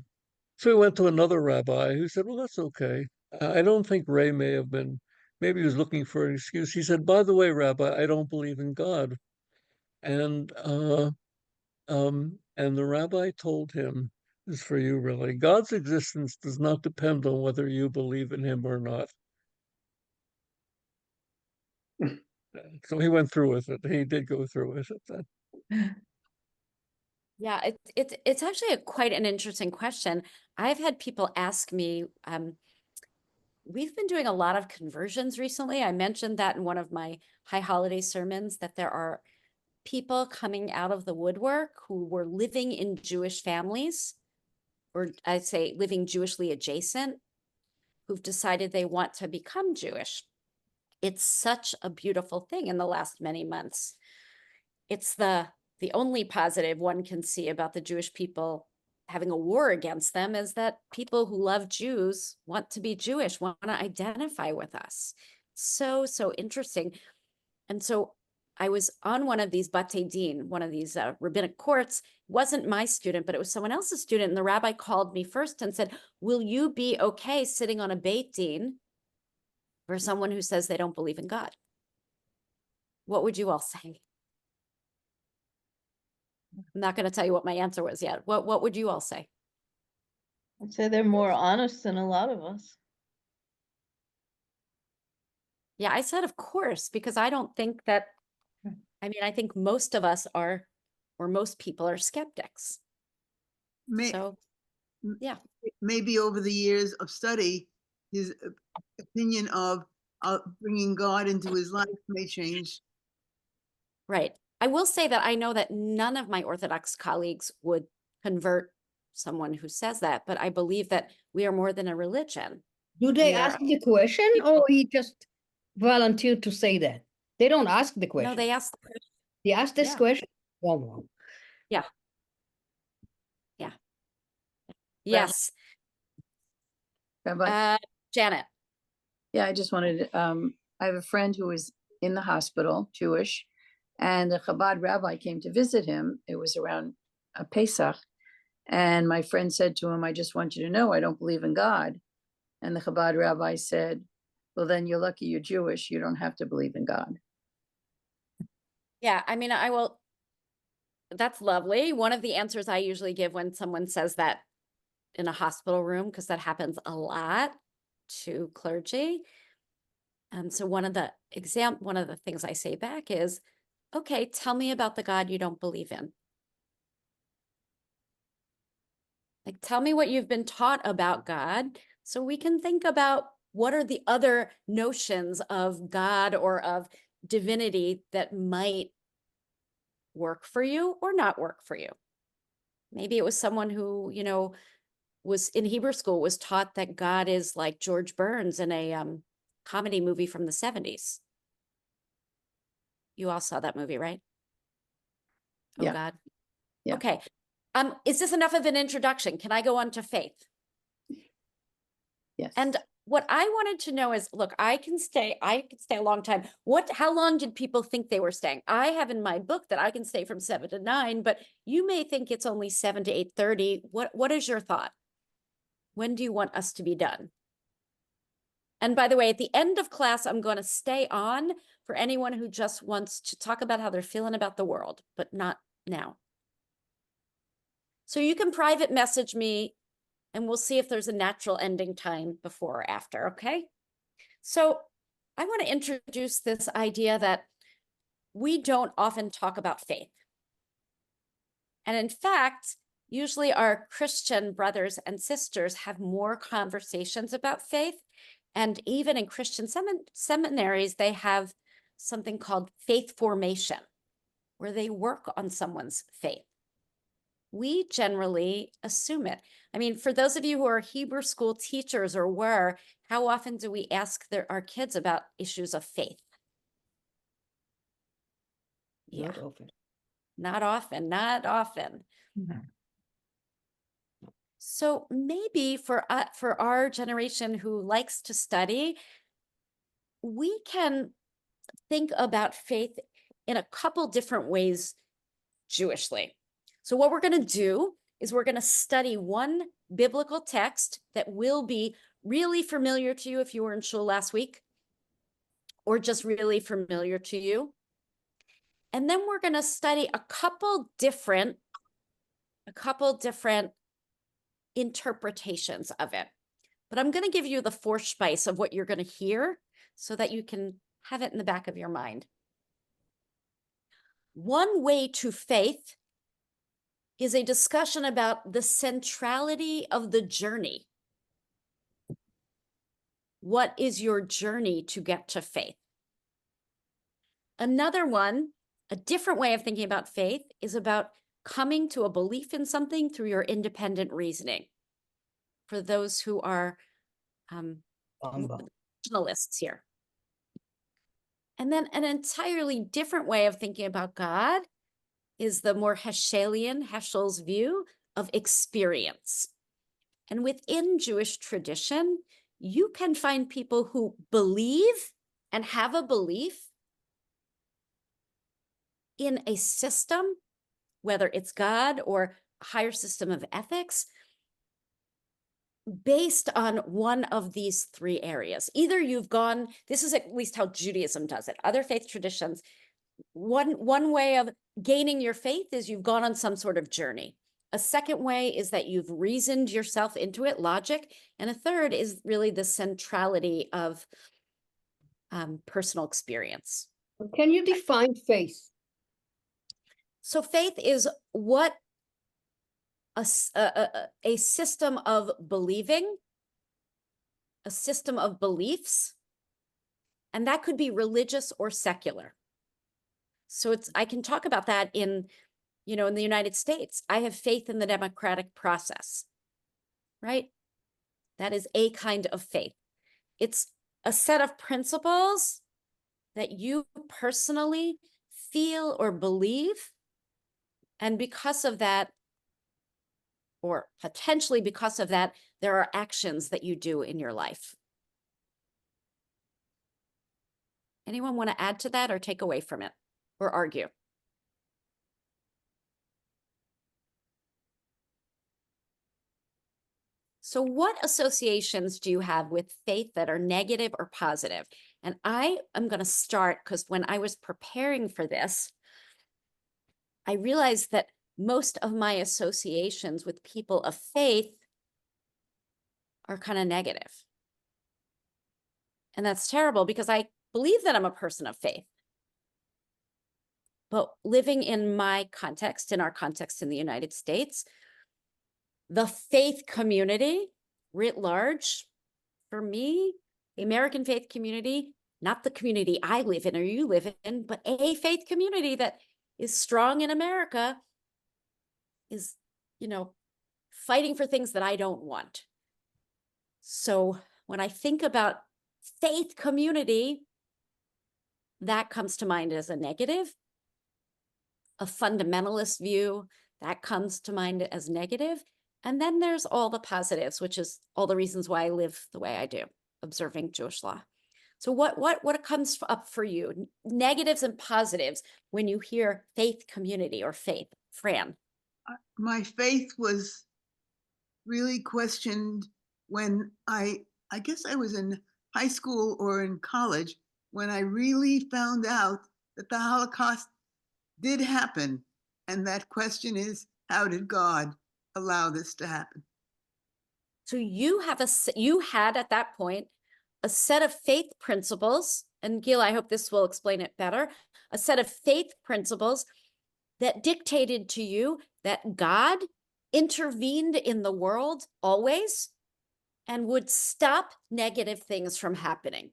So he went to another rabbi who said, well, that's okay. I don't think Ray maybe he was looking for an excuse. He said, by the way, Rabbi, I don't believe in God. And the rabbi told him, this is for you, really. God's existence does not depend on whether you believe in him or not. So he went through with it. He did go through with it then. Yeah, it's actually quite an interesting question. I've had people ask me, we've been doing a lot of conversions recently. I mentioned that in one of my high holiday sermons, that there are people coming out of the woodwork who were living in Jewish families, or I'd say living Jewishly adjacent, who've decided they want to become Jewish. It's such a beautiful thing in the last many months. It's the only positive one can see about the Jewish people having a war against them is that people who love Jews want to be Jewish, want to identify with us. So interesting. And so I was on one of these Batei Din, one of these rabbinic courts. It wasn't my student, but it was someone else's student. And the rabbi called me first and said, will you be okay sitting on a Beit Din for someone who says they don't believe in God? What would you all say? I'm not going to tell you what my answer was yet. What would you all say? I'd say they're more honest than a lot of us. Yeah, I said, of course, because I don't think that, I think most of us are, or most people are skeptics. So, yeah. Maybe over the years of study, his opinion of bringing God into his life may change. Right. I will say that I know that none of my Orthodox colleagues would convert someone who says that, but I believe that we are more than a religion. Do they We are ask the question, or he just volunteered to say that? They don't ask the question. No, they ask the question. They ask this Yeah. question. Oh, no. Yeah. Yeah. Yes. Rabbi, Janet. yeah, I just wanted, I have a friend who was in the hospital, Jewish, and a Chabad rabbi came to visit him. It was around Pesach. And my friend said to him, I just want you to know, I don't believe in God. And the Chabad rabbi said, well, then you're lucky you're Jewish. You don't have to believe in God. Yeah, I mean, I will. That's lovely. One of the answers I usually give when someone says that in a hospital room, because that happens a lot to clergy. And so one of the things I say back is, okay, tell me about the God you don't believe in. Like, tell me what you've been taught about God so we can think about what are the other notions of God or of divinity that might work for you or not work for you. Maybe it was someone who, was in Hebrew school, was taught that God is like George Burns in a comedy movie from the 70s. You all saw that movie, right? Oh, Yeah. God. Yeah. Okay. Is this enough of an introduction? Can I go on to faith? Yes. And what I wanted to know is, look, I can stay a long time. How long did people think they were staying? I have in my book that I can stay from 7 to 9, but you may think it's only 7 to 8:30. What is your thought? When do you want us to be done? And by the way, at the end of class, I'm going to stay on for anyone who just wants to talk about how they're feeling about the world, but not now. So you can private message me and we'll see if there's a natural ending time before or after, okay? So I want to introduce this idea that we don't often talk about faith. And in fact, usually our Christian brothers and sisters have more conversations about faith. And even in Christian seminaries, they have something called faith formation, where they work on someone's faith. We generally assume it. I mean, for those of you who are Hebrew school teachers or were, how often do we ask our kids about issues of faith? Not often. Not often, not often. No. So maybe for our generation who likes to study, we can think about faith in a couple different ways Jewishly. So what we're going to do is we're going to study one biblical text that will be really familiar to you if you were in shul last week, or just really familiar to you. And then we're going to study a couple different interpretations of it. But I'm going to give you the Vorspice of what you're going to hear so that you can have it in the back of your mind. One way to faith is a discussion about the centrality of the journey. What is your journey to get to faith? Another one, a different way of thinking about faith, is about coming to a belief in something through your independent reasoning. For those who are rationalists here. And then an entirely different way of thinking about God is the more Heschel's view of experience. And within Jewish tradition, you can find people who believe and have a belief in a system, whether it's God or a higher system of ethics, based on one of these three areas. Either you've gone, this is at least how Judaism does it. Other faith traditions, one way of gaining your faith is you've gone on some sort of journey. A second way is that you've reasoned yourself into it, logic. And a third is really the centrality of personal experience. Can you define faith? So faith is what a system of believing, a system of beliefs, and that could be religious or secular. So I can talk about that in the United States. I have faith in the democratic process, right? That is a kind of faith. It's a set of principles that you personally feel or believe. And because of that, or potentially because of that, there are actions that you do in your life. Anyone want to add to that or take away from it or argue? So what associations do you have with faith that are negative or positive? And I am going to start because when I was preparing for this, I realized that most of my associations with people of faith are kind of negative. And that's terrible because I believe that I'm a person of faith. But living in my context, in our context in the United States, the faith community writ large, for me, the American faith community, not the community I live in or you live in, but a faith community that is strong in America is, fighting for things that I don't want. So when I think about faith community, that comes to mind as a negative. A fundamentalist view, that comes to mind as negative. And then there's all the positives, which is all the reasons why I live the way I do, observing Jewish law. So what comes up for you? Negatives and positives when you hear faith community or faith. Fran. My faith was really questioned when I guess I was in high school or in college when I really found out that the Holocaust did happen. And that question is, how did God allow this to happen? So you had at that point a set of faith principles, and Gil, I hope this will explain it better, a set of faith principles that dictated to you that God intervened in the world always and would stop negative things from happening.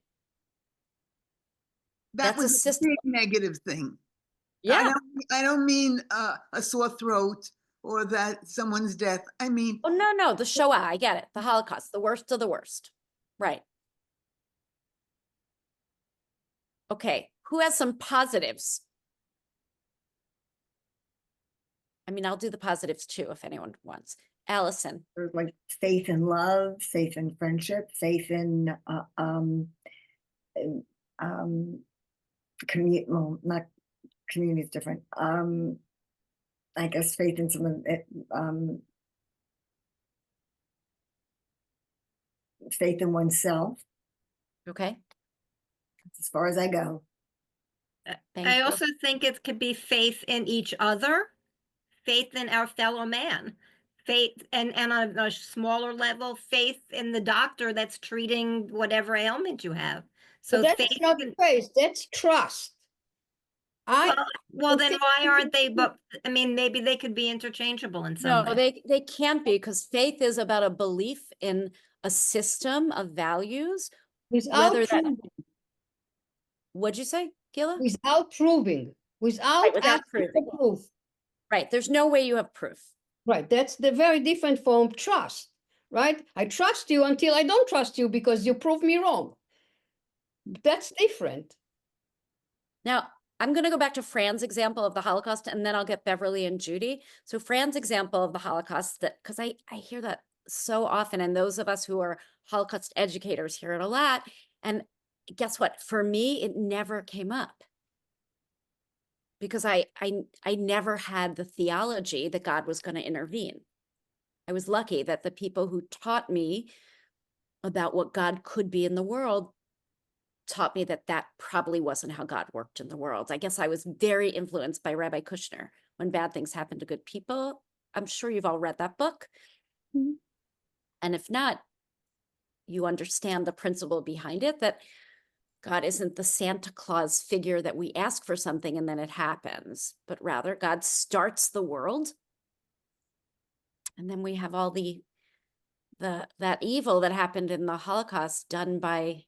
That's was a system. Big negative thing. Yeah. I don't mean a sore throat or that someone's death. I mean. Oh, no, the Shoah, I get it. The Holocaust, the worst of the worst. Right. Okay, who has some positives? I mean, I'll do the positives too, if anyone wants. Allison. There's like faith in love, faith in friendship, faith in community. Well, not community is different. I guess faith in some of it. Faith in oneself. Okay. As far as I go. I also think it could be faith in each other, faith in our fellow man, faith, and on a smaller level, faith in the doctor that's treating whatever ailment you have. So but that's not faith, that's trust. Well, then why aren't they? But I mean, maybe they could be interchangeable in some way. No, they can't be, because faith is about a belief in a system of values. Without proving. What'd you say, Gila? Without proving. Without proving. Proof. Right. There's no way you have proof. Right. That's the very different from trust. Right. I trust you until I don't trust you because you prove me wrong. That's different. Now, I'm going to go back to Fran's example of the Holocaust, and then I'll get Beverly and Judy. So Fran's example of the Holocaust, that because I hear that so often, and those of us who are Holocaust educators hear it a lot. And guess what? For me, it never came up because I never had the theology that God was going to intervene. I was lucky that the people who taught me about what God could be in the world taught me that that probably wasn't how God worked in the world. I guess I was very influenced by Rabbi Kushner. When bad things happen to good people, I'm sure you've all read that book. Mm-hmm. And if not, you understand the principle behind it, that God isn't the Santa Claus figure that we ask for something and then it happens, but rather God starts the world. And then we have all that evil that happened in the Holocaust done by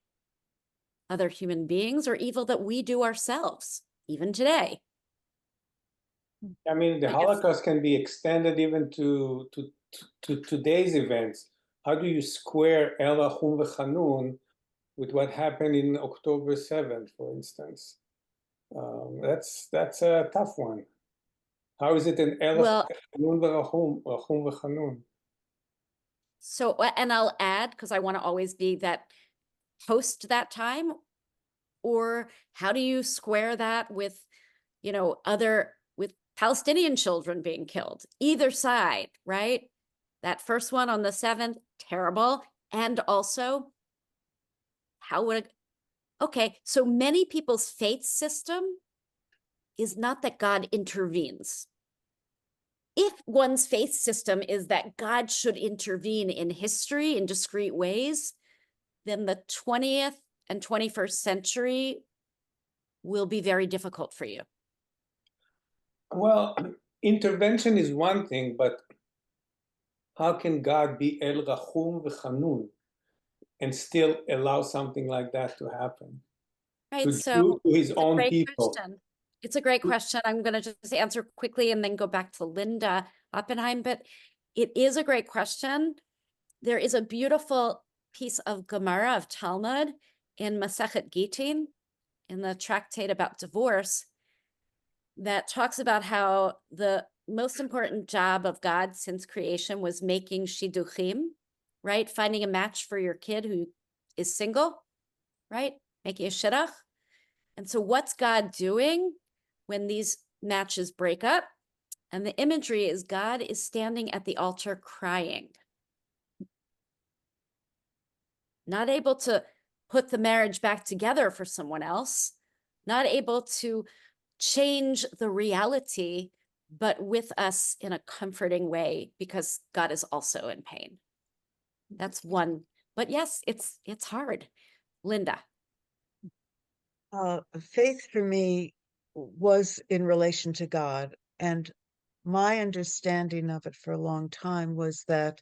other human beings, or evil that we do ourselves, even today. I mean, the But yes. Holocaust can be extended even to today's events. How do you square El Achum v'Chanun with what happened in October 7th, for instance? That's a tough one. How is it an El Well, Achum v'Chanun? so, and I'll add, because I want to always be that post that time, or how do you square that with, with Palestinian children being killed, either side, right? That first one on the 7th, terrible. And also, okay, so many people's faith system is not that God intervenes. If one's faith system is that God should intervene in history in discrete ways, then the 20th and 21st century will be very difficult for you. Well, intervention is one thing, but how can God be El Rachum v'Chanun and still allow something like that to happen? Right, To so his own great people. question. It's a great question. I'm going to just answer quickly and then go back to Linda Oppenheim, but it is a great question. There is a beautiful piece of Gemara, of Talmud, in Masechet Gittin, in the tractate about divorce, that talks about how the most important job of God since creation was making shidduchim, right? Finding a match for your kid who is single, right? Making a shidduch. And so what's God doing when these matches break up? And the imagery is God is standing at the altar crying, not able to put the marriage back together for someone else, not able to change the reality, but with us in a comforting way, because God is also in pain. That's one. But yes, it's hard. Linda. Faith for me was in relation to God, and my understanding of it for a long time was that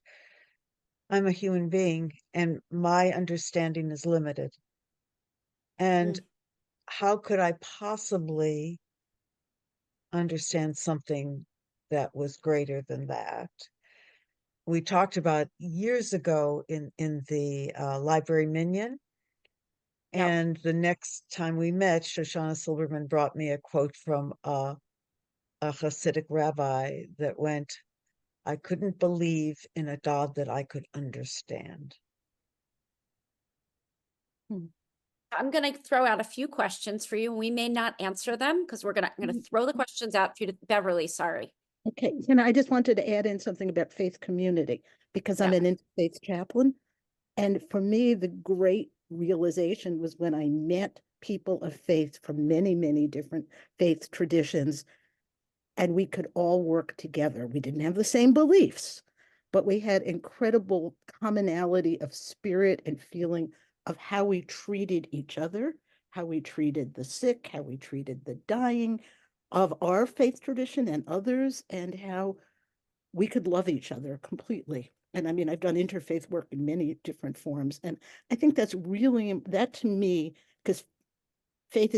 I'm a human being and my understanding is limited. And how could I possibly understand something that was greater than that? We talked about years ago in the library Minyan. And the next time we met, Shoshana Silverman brought me a quote from a Hasidic rabbi that went, "I couldn't believe in a God that I could understand." I'm going to throw out a few questions for you. We may not answer them because I'm going to throw the questions out for you to Beverly. Sorry. Okay, I just wanted to add in something about faith community, because I'm an interfaith chaplain. And for me, the great realization was when I met people of faith from many, many different faith traditions, and we could all work together. We didn't have the same beliefs, but we had incredible commonality of spirit and feeling of how we treated each other, how we treated the sick, how we treated the dying of our faith tradition and others, and how we could love each other completely. And I mean, I've done interfaith work in many different forms. And I think that's really, that to me, because faith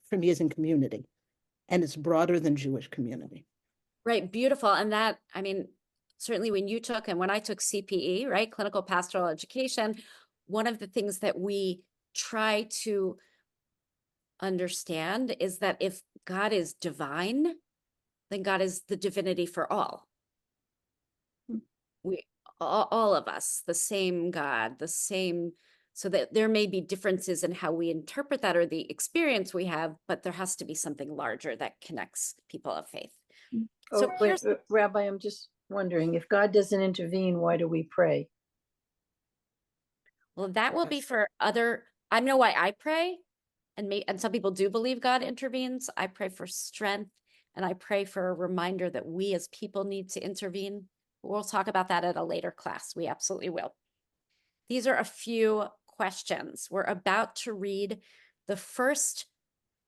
for me, is in community, and it's broader than Jewish community. Right. Beautiful. And that, I mean, certainly when you took and when I took CPE, right, clinical pastoral education, one of the things that we try to understand is that if God is divine, then God is the divinity for all. We all of us, the same God, the same, so that there may be differences in how we interpret that or the experience we have, but there has to be something larger that connects people of faith. So wait, Rabbi, I'm just wondering, if God doesn't intervene, why do we pray? Well, that will be for I know why I pray, and some people do believe God intervenes. I pray for strength, and I pray for a reminder that we as people need to intervene. We'll talk about that at a later class. We absolutely will. These are a few questions. We're about to read the first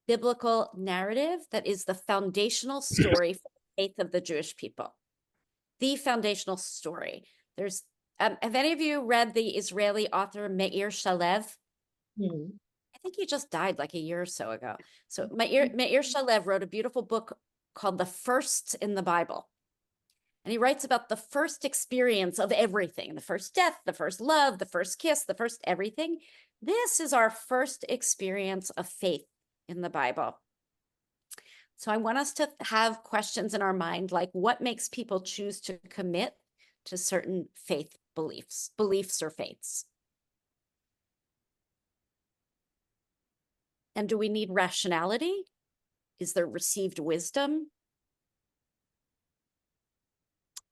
biblical narrative that is the foundational story for the faith of the Jewish people. The foundational story. There's, have any of you read the Israeli author Meir Shalev? I think he just died like a year or so ago. So Meir Shalev wrote a beautiful book called The Firsts in the Bible. And he writes about the first experience of everything, the first death, the first love, the first kiss, the first everything. This is our first experience of faith in the Bible. So I want us to have questions in our mind, like what makes people choose to commit to certain faith beliefs or faiths? And do we need rationality? Is there received wisdom?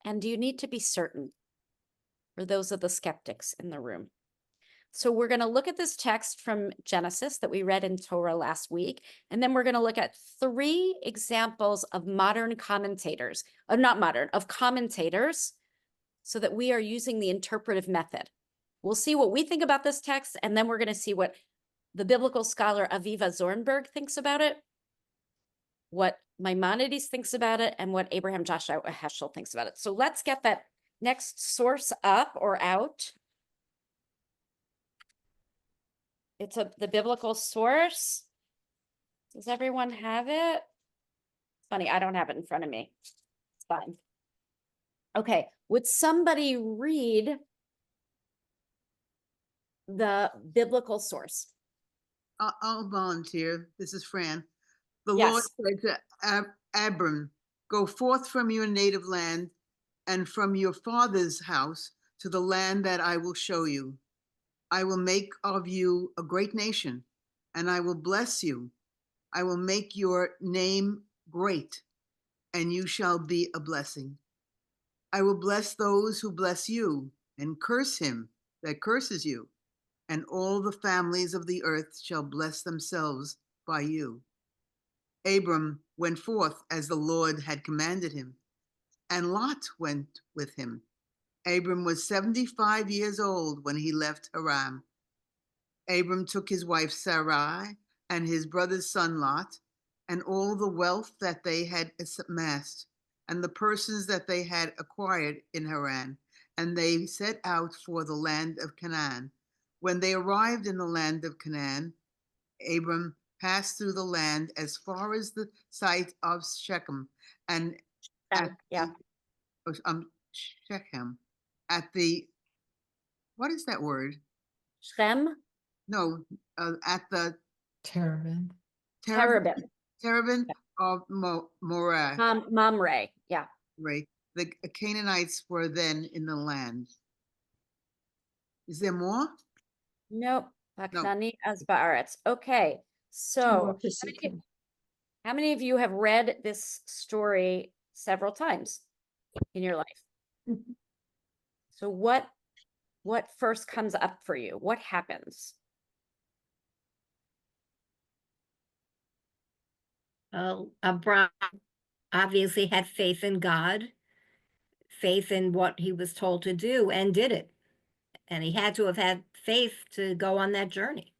And do you need to be certain? Or those are the skeptics in the room. So we're going to look at this text from Genesis that we read in Torah last week, and then we're going to look at 3 examples of modern commentators, of commentators, so that we are using the interpretive method. We'll see what we think about this text, and then we're going to see what the biblical scholar Aviva Zornberg thinks about it, what Maimonides thinks about it, and what Abraham Joshua Heschel thinks about it. So let's get that next source up or out. It's the biblical source. Does everyone have it? Funny, I don't have it in front of me. It's fine. Okay, would somebody read the biblical source? I'll volunteer. This is Fran. The Yes. Lord said to Abram, go forth from your native land and from your father's house to the land that I will show you. I will make of you a great nation, and I will bless you. I will make your name great, and you shall be a blessing. I will bless those who bless you, and curse him that curses you, and all the families of the earth shall bless themselves by you. Abram went forth as the Lord had commanded him, and Lot went with him. Abram was 75 years old when he left Haran. Abram took his wife Sarai and his brother's son Lot, and all the wealth that they had amassed, and the persons that they had acquired in Haran, and they set out for the land of Canaan. When they arrived in the land of Canaan, Abram passed through the land as far as the site of Shechem, and Shechem, at the, what is that word? Shem? No, at the Terebinth. Terebinth of Moreh. Mamre, yeah. Right. The Canaanites were then in the land. Is there more? Nope. Haknani as Baaretz. Okay, so how many of you have read this story several times in your life? So what first comes up for you? What happens? Abraham obviously had faith in God, faith in what he was told to do, and did it. And he had to have had faith to go on that journey.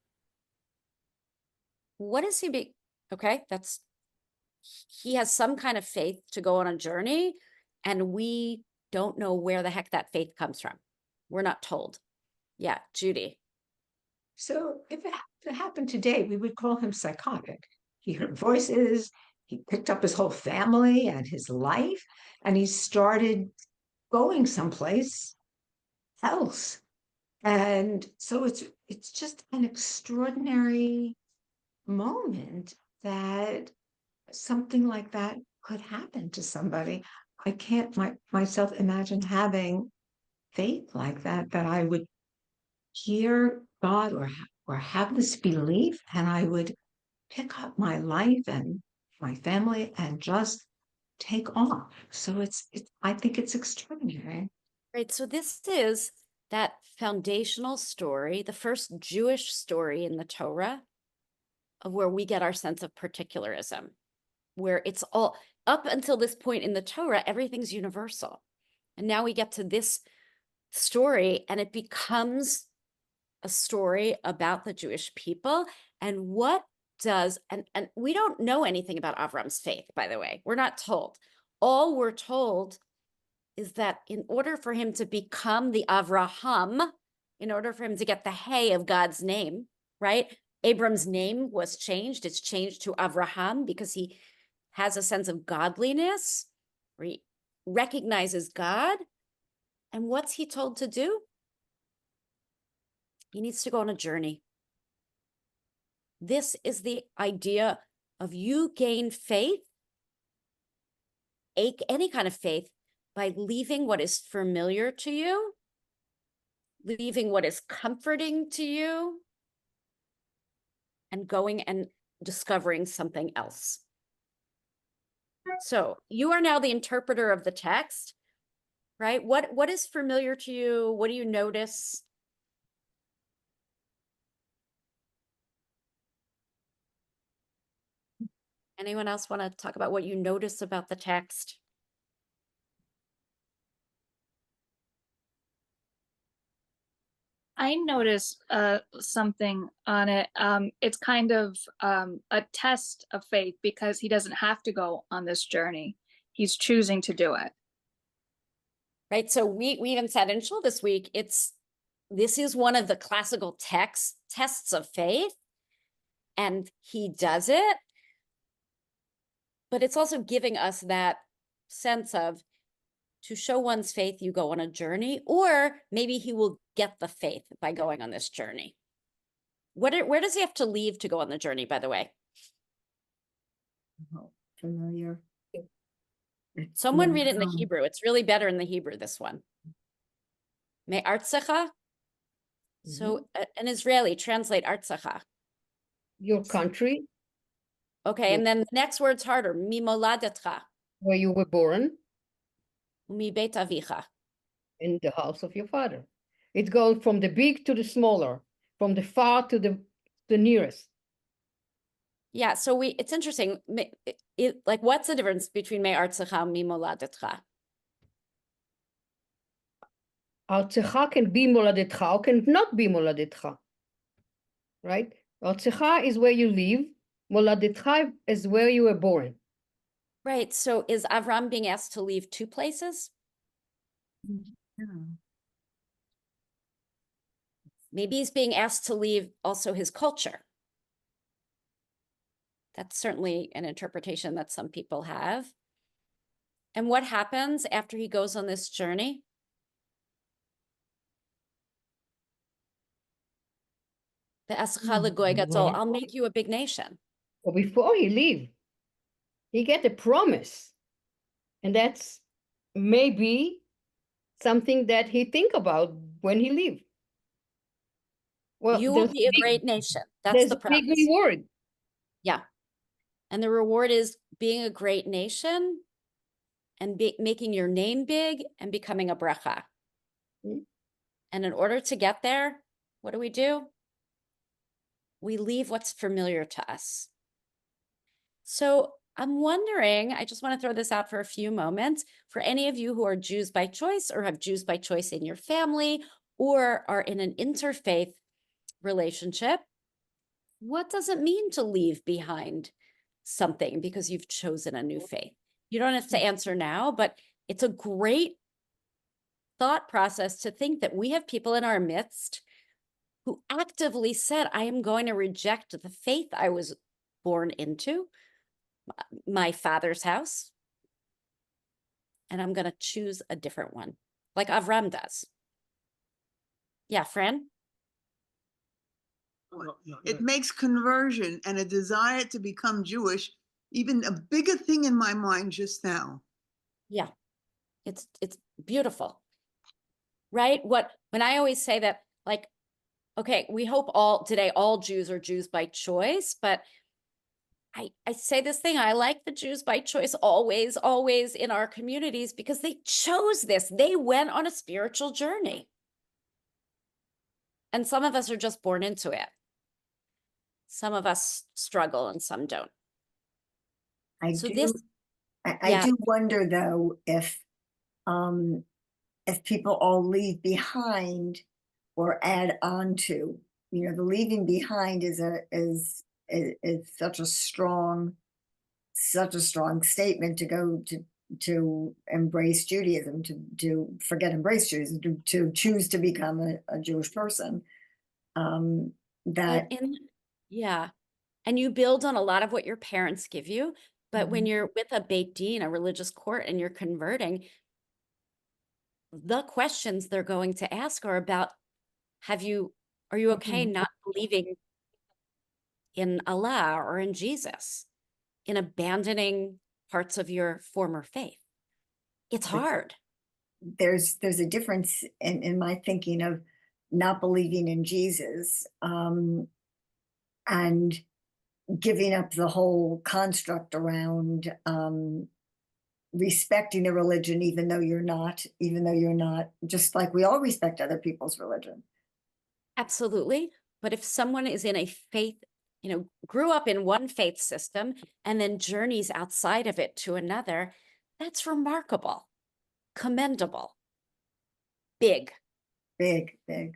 What does he be? Okay, he has some kind of faith to go on a journey, and we don't know where the heck that faith comes from. We're not told. Yeah, Judy. So if it happened today, we would call him psychotic. He heard voices, he picked up his whole family and his life, and he started going someplace else. And so it's just an extraordinary moment that something like that could happen to somebody. I can't myself imagine having faith like that I would hear God or have this belief, and I would pick up my life and my family and just take off. So I think it's extraordinary. Right. So this is that foundational story, the first Jewish story in the Torah, of where we get our sense of particularism, where it's all up until this point in the Torah, everything's universal. And now we get to this story, and it becomes a story about the Jewish people and what does, and we don't know anything about Avram's faith, by the way. We're not told. All we're told is that in order for him to become the Avraham, in order for him to get the hay of God's name, right? Abram's name was changed. It's changed to Avraham because he has a sense of godliness, where he recognizes God. And what's he told to do? He needs to go on a journey. This is the idea of you gain faith, any kind of faith, by leaving what is familiar to you, leaving what is comforting to you, and going and discovering something else. So you are now the interpreter of the text, right? What is familiar to you? What do you notice? Anyone else want to talk about what you notice about the text? I noticed something on it. It's kind of a test of faith because he doesn't have to go on this journey. He's choosing to do it. Right. So we even said in Shul this week, this is one of the classical tests of faith, and he does it. But it's also giving us that sense of, to show one's faith, you go on a journey, or maybe he will get the faith by going on this journey. Where does he have to leave to go on the journey, by the way? Familiar. Someone read it in the Hebrew. It's really better in the Hebrew, this one. Me artsecha. So an Israeli, translate artsecha. Your country. Okay, and then the next word's harder. Mi moladetcha. Where you were born. Mi beit avicha. In the house of your father. It goes from the big to the smaller, from the far to the nearest. Yeah, so it's interesting. Like, what's the difference between me artsecha and mi moladetcha? Artsecha can be moladetcha or can not be moladetcha. Right? Artsecha is where you live. Moladetcha is where you were born. Right. So is Avram being asked to leave two places? Yeah. Maybe he's being asked to leave also his culture. That's certainly an interpretation that some people have. And what happens after he goes on this journey? I'll make you a big nation. But before he leave, he get a promise. And that's maybe something that he think about when he leave. Well, You will be a great nation. That's there's the a big promise. reward. Yeah. And the reward is being a great nation and making your name big and becoming a bracha. Mm-hmm. And in order to get there, what do? We leave what's familiar to us. So I'm wondering, I just want to throw this out for a few moments, for any of you who are Jews by choice or have Jews by choice in your family or are in an interfaith relationship, what does it mean to leave behind something because you've chosen a new faith? You don't have to answer now, but it's a great thought process to think that we have people in our midst who actively said, I am going to reject the faith I was born into, my father's house, and I'm going to choose a different one, like Avram does. Yeah, Fran? It makes conversion and a desire to become Jewish even a bigger thing in my mind just now. Yeah, it's beautiful, right? When I always say that, like, okay, we hope all Jews are Jews by choice, but I say this thing, I like the Jews by choice always in our communities because they chose this. They went on a spiritual journey. And some of us are just born into it. Some of us struggle and some don't. I do wonder though if people all leave behind or add on to, the leaving behind is such a strong statement to go to embrace Judaism, to forget embrace Judaism, to choose to become a Jewish person. Yeah. And you build on a lot of what your parents give you, But when you're with a Beit Din, a religious court, and you're converting, the questions they're going to ask are about, are you okay not believing in Allah or in Jesus, in abandoning parts of your former faith? It's hard. There's a difference in my thinking of not believing in Jesus and giving up the whole construct around respecting a religion, even though you're not, just like we all respect other people's religion. Absolutely. But if someone is in a faith, grew up in one faith system and then journeys outside of it to another, that's remarkable, commendable, big. Conversion.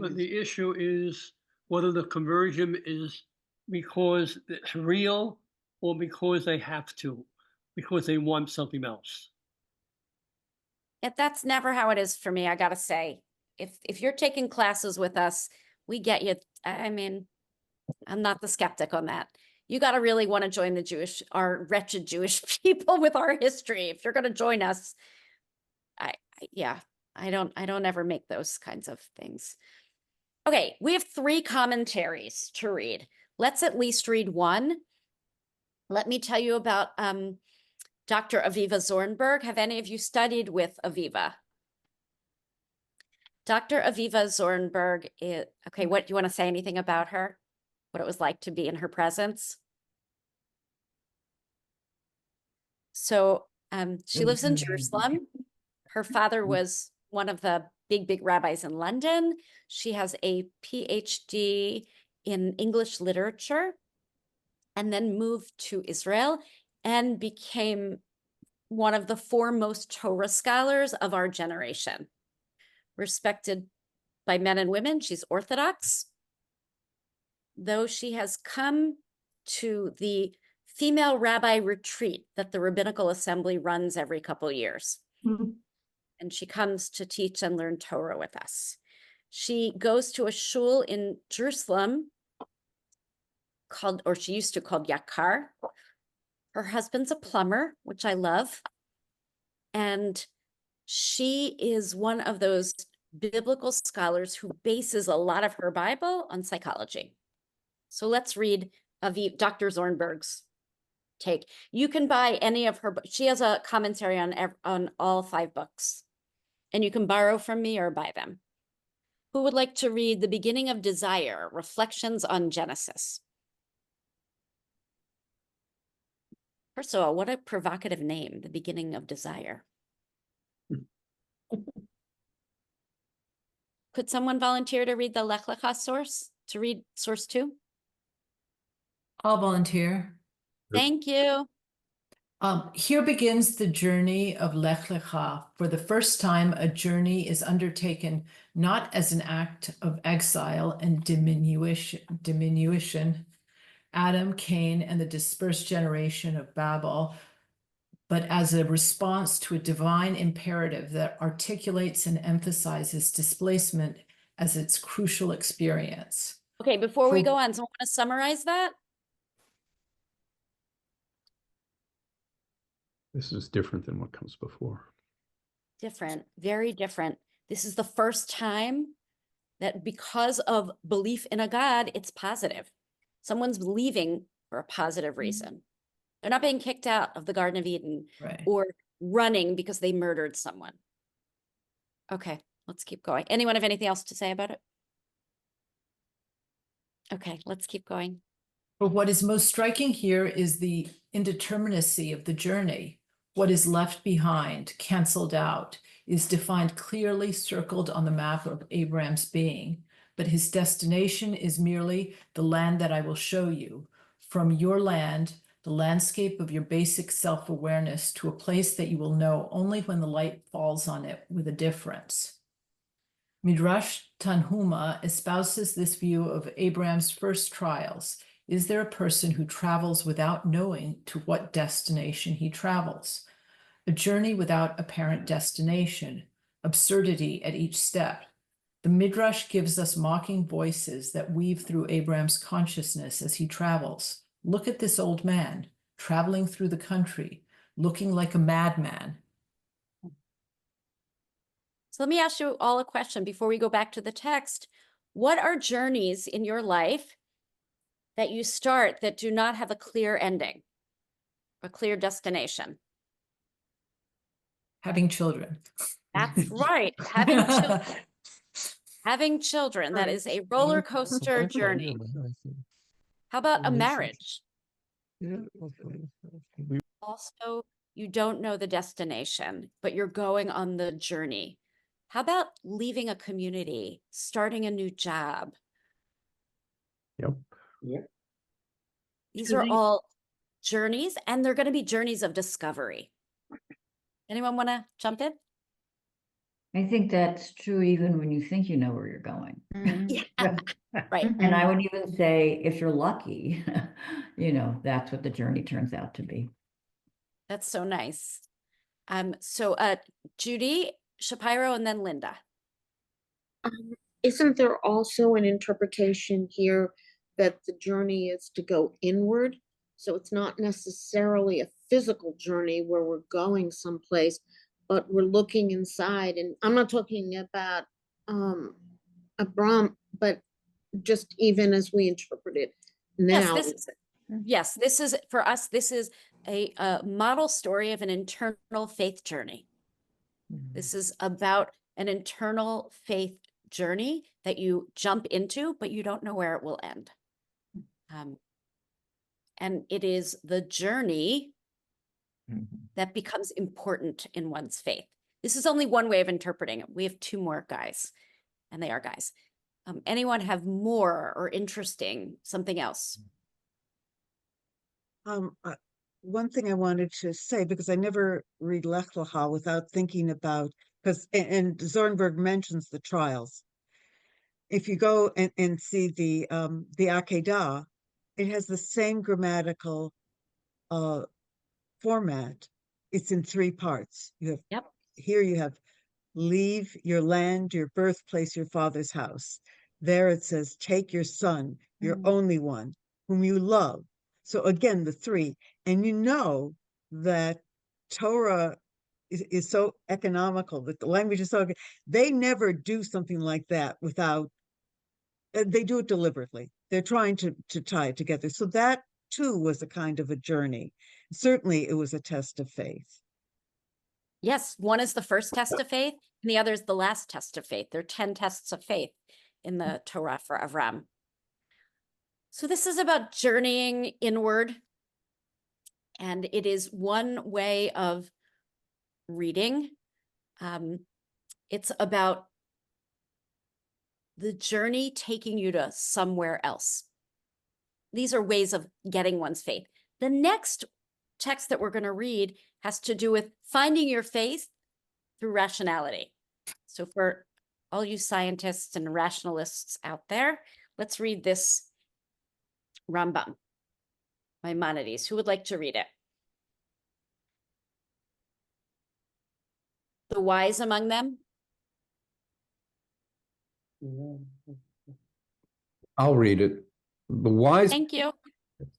But the issue is whether the conversion is because it's real or because they have to, because they want something else. That's never how it is for me, I gotta say. If you're taking classes with us, we get you. I mean, I'm not the skeptic on that. You got to really want to join our wretched Jewish people with our history. If you're going to join us, I don't ever make those kinds of things. Okay, we have 3 commentaries to read. Let's at least read one. Let me tell you about Dr. Aviva Zornberg. Have any of you studied with Aviva? Dr. Aviva Zornberg is, okay, what do you want to say anything about her? What it was like to be in her presence? So she lives in Jerusalem. Her father was one of the big rabbis in London. She has a PhD in English literature and then moved to Israel and became one of the foremost Torah scholars of our generation. Respected by men and women, she's Orthodox. Though she has come to the female rabbi retreat that the Rabbinical Assembly runs every couple years. And she comes to teach and learn Torah with us. She goes to a shul in Jerusalem she used to called Yakar. Her husband's a plumber, which I love. And she is one of those biblical scholars who bases a lot of her Bible on psychology. So let's read Dr. Zornberg's take. You can buy any of her, she has a commentary on all 5 books, and you can borrow from me or buy them. Who would like to read The Beginning of Desire, Reflections on Genesis? First of all, what a provocative name, The Beginning of Desire. Could someone volunteer to read the Lech Lecha source, to read source 2? I'll volunteer. Thank you. Here begins the journey of Lech Lecha. For the first time, a journey is undertaken not as an act of exile and diminution, Adam, Cain, and the dispersed generation of Babel, but as a response to a divine imperative that articulates and emphasizes displacement as its crucial experience. Okay, before we go on, someone want to summarize that? This is different than what comes before. Different, very different. This is the first time that because of belief in a God, it's positive. Someone's leaving for a positive reason. They're not being kicked out of the Garden of Eden or running because they murdered someone. Okay, let's keep going. Anyone have anything else to say about it? Okay, let's keep going. But what is most striking here is the indeterminacy of the journey. What is left behind, canceled out, is defined clearly, circled on the map of Abraham's being. But his destination is merely the land that I will show you. From your land, the landscape of your basic self-awareness, to a place that you will know only when the light falls on it with a difference. Midrash Tanhuma espouses this view of Abraham's first trials. Is there a person who travels without knowing to what destination he travels? A journey without apparent destination, absurdity at each step. The Midrash gives us mocking voices that weave through Abraham's consciousness as he travels. Look at this old man. traveling through the country, looking like a madman. So let me ask you all a question before we go back to the text. What are journeys in your life that you start that do not have a clear ending, a clear destination? Having children. That's right. Having children. Having children, that is a roller coaster journey. How about a marriage? Also, you don't know the destination, but you're going on the journey. How about leaving a community, starting a new job? Yep. Yeah. These are all journeys, and they're going to be journeys of discovery. Anyone want to jump in? I think that's true even when you think you know where you're going. Yeah, right. And I would even say, if you're lucky, that's what the journey turns out to be. That's so nice. So Judy, Shapiro, and then Linda. Isn't there also an interpretation here that the journey is to go inward? So it's not necessarily a physical journey where we're going someplace, but we're looking inside. And I'm not talking about Abram, but just even as we interpret it now. Yes, this is for us. This is a model story of an internal faith journey. This is about an internal faith journey that you jump into, but you don't know where it will end. And it is the journey that becomes important in one's faith. This is only one way of interpreting it. We have two more guys, and they are guys. Anyone have more or interesting, something else? One thing I wanted to say, because I never read Lech Lecha without thinking about, and Zornberg mentions the trials. If you go and see the Akedah, it has the same grammatical format. It's in 3 parts. You have here you have leave your land, your birthplace, your father's house. There it says, take your son, your only one, whom you love. So again, the 3. And you know that Torah is so economical, that the language is so, they never do something like that without, they do it deliberately. They're trying to tie it together. So that too was a kind of a journey. Certainly it was a test of faith. Yes, one is the first test of faith, and the other is the last test of faith. There are 10 tests of faith in the Torah for Avram. So this is about journeying inward, and it is one way of reading. It's about the journey taking you to somewhere else. These are ways of getting one's faith. The next text that we're going to read has to do with finding your faith through rationality. So for all you scientists and rationalists out there, let's read this Rambam, Maimonides. Who would like to read it? The wise among them? I'll read it. Thank you.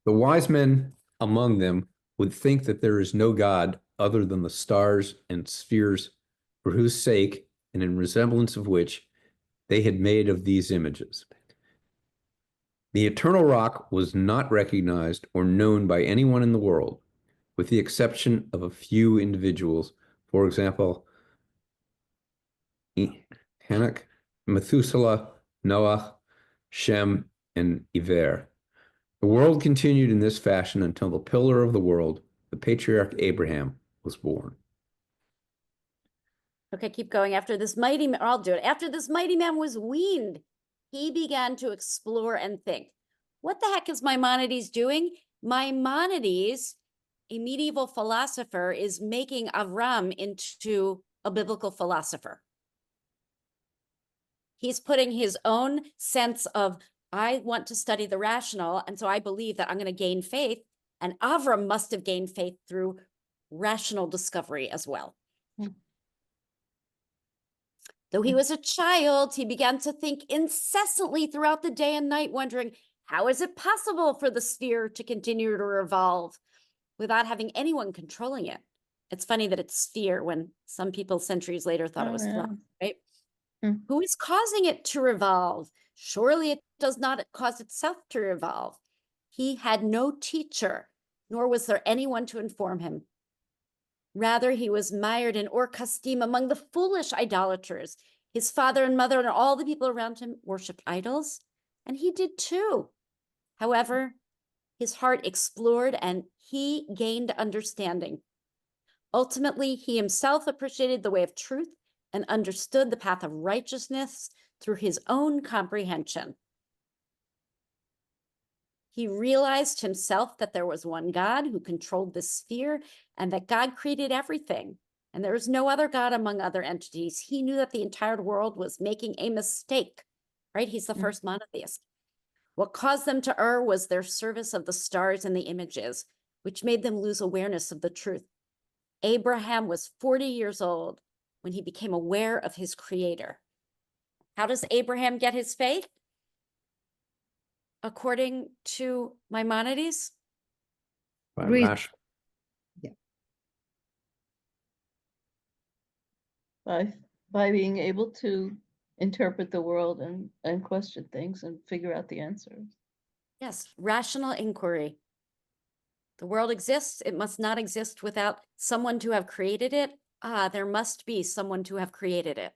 The wise men among them would think that there is no God other than the stars and spheres, for whose sake and in resemblance of which they had made of these images. The eternal rock was not recognized or known by anyone in the world, with the exception of a few individuals, for example, Enoch, Methuselah, Noah, Shem, and Ever. The world continued in this fashion until the pillar of the world, the patriarch Abraham, was born. Okay, keep going. After this mighty man, I'll do it. After this mighty man was weaned, he began to explore and think. What the heck is Maimonides doing? Maimonides, a medieval philosopher, is making Avram into a biblical philosopher. He's putting his own sense of, I want to study the rational, and so I believe that I'm going to gain faith. And Avram must have gained faith through rational discovery as well. Though he was a child, he began to think incessantly throughout the day and night, wondering, how is it possible for the sphere to continue to revolve? without having anyone controlling it. It's funny that it's sphere when some people centuries later thought it was flat, right? Who is causing it to revolve? Surely it does not cause itself to revolve. He had no teacher, nor was there anyone to inform him. Rather, he was mired in Or-Kasdim among the foolish idolaters. His father and mother and all the people around him worshipped idols, and he did too. However, his heart explored and he gained understanding. Ultimately, he himself appreciated the way of truth and understood the path of righteousness through his own comprehension. He realized himself that there was one God who controlled this sphere and that God created everything. And there was no other God among other entities. He knew that the entire world was making a mistake, right? He's the first monotheist. What caused them to err was their service of the stars and the images, which made them lose awareness of the truth. Abraham was 40 years old when he became aware of his creator. How does Abraham get his faith? According to Maimonides? By Read. rational. By being able to interpret the world and question things and figure out the answers. Yes, rational inquiry. The world exists. It must not exist without someone to have created it. There must be someone to have created it.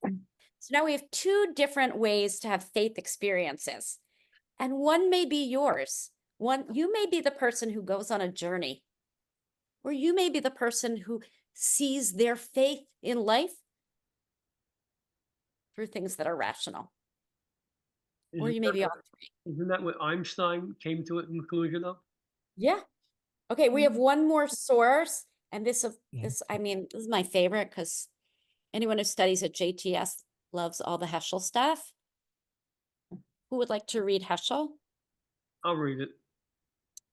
So now we have two different ways to have faith experiences. And one may be yours. You may be the person who goes on a journey, or you may be the person who sees their faith in life through things that are rational. Or you may be all three. Isn't that what Einstein came to a conclusion of? Yeah. Okay, we have one more source, and this is my favorite because anyone who studies at JTS loves all the Heschel stuff. Who would like to read Heschel? I'll read it.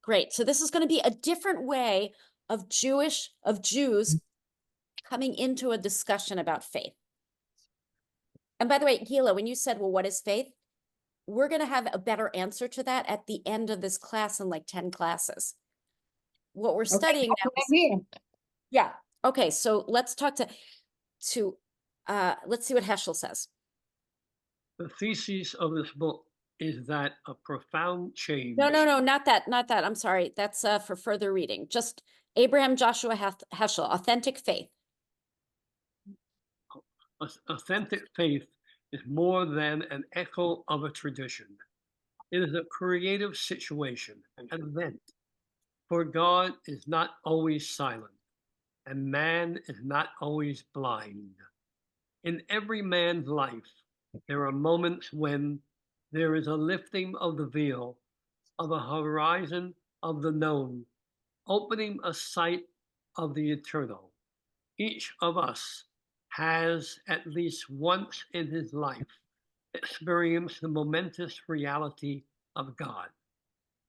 Great. So this is going to be a different way of Jews coming into a discussion about faith. And by the way, Gila, when you said, well, what is faith? We're going to have a better answer to that at the end of this class in like 10 classes. What we're studying now is, yeah. Okay, so let's talk let's see what Heschel says. The thesis of this book is that a profound change. No, not that. I'm sorry. That's for further reading. Just Abraham Joshua Heschel, Authentic Faith. Authentic faith is more than an echo of a tradition. It is a creative situation, an event. For God is not always silent, and man is not always blind. In every man's life, there are moments when there is a lifting of the veil of the horizon of the known, opening a sight of the eternal. Each of us has at least once in his life experienced the momentous reality of God.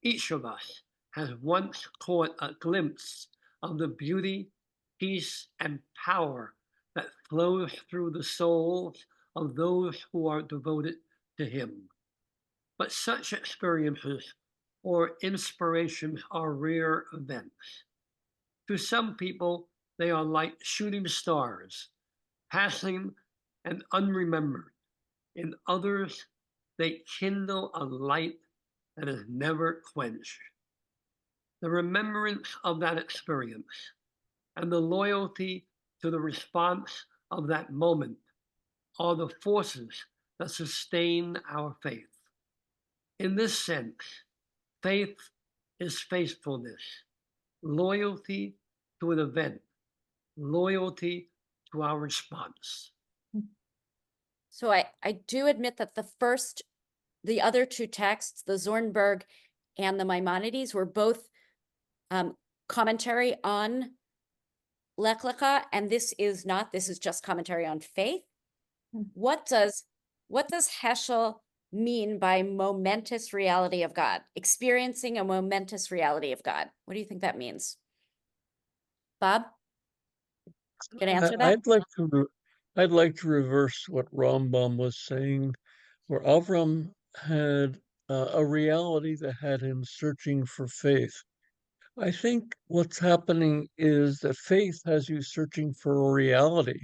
Each of us has once caught a glimpse of the beauty, peace, and power that flows through the souls of those who are devoted to him. But such experiences or inspirations are rare events. To some people, they are like shooting stars, passing and unremembered. In others, they kindle a light that is never quenched. The remembrance of that experience and the loyalty to the response of that moment are the forces that sustain our faith. In this sense, faith is faithfulness, loyalty to an event, loyalty to our response. So I do admit that the other two texts, the Zornberg and the Maimonides, were both commentary on Lech Lecha, and this is not. This is just commentary on faith. What does Heschel mean by momentous reality of God? Experiencing a momentous reality of God. What do you think that means? Bob? Can I answer that? I'd like to reverse what Rambam was saying, where Avram had a reality that had him searching for faith. I think what's happening is that faith has you searching for a reality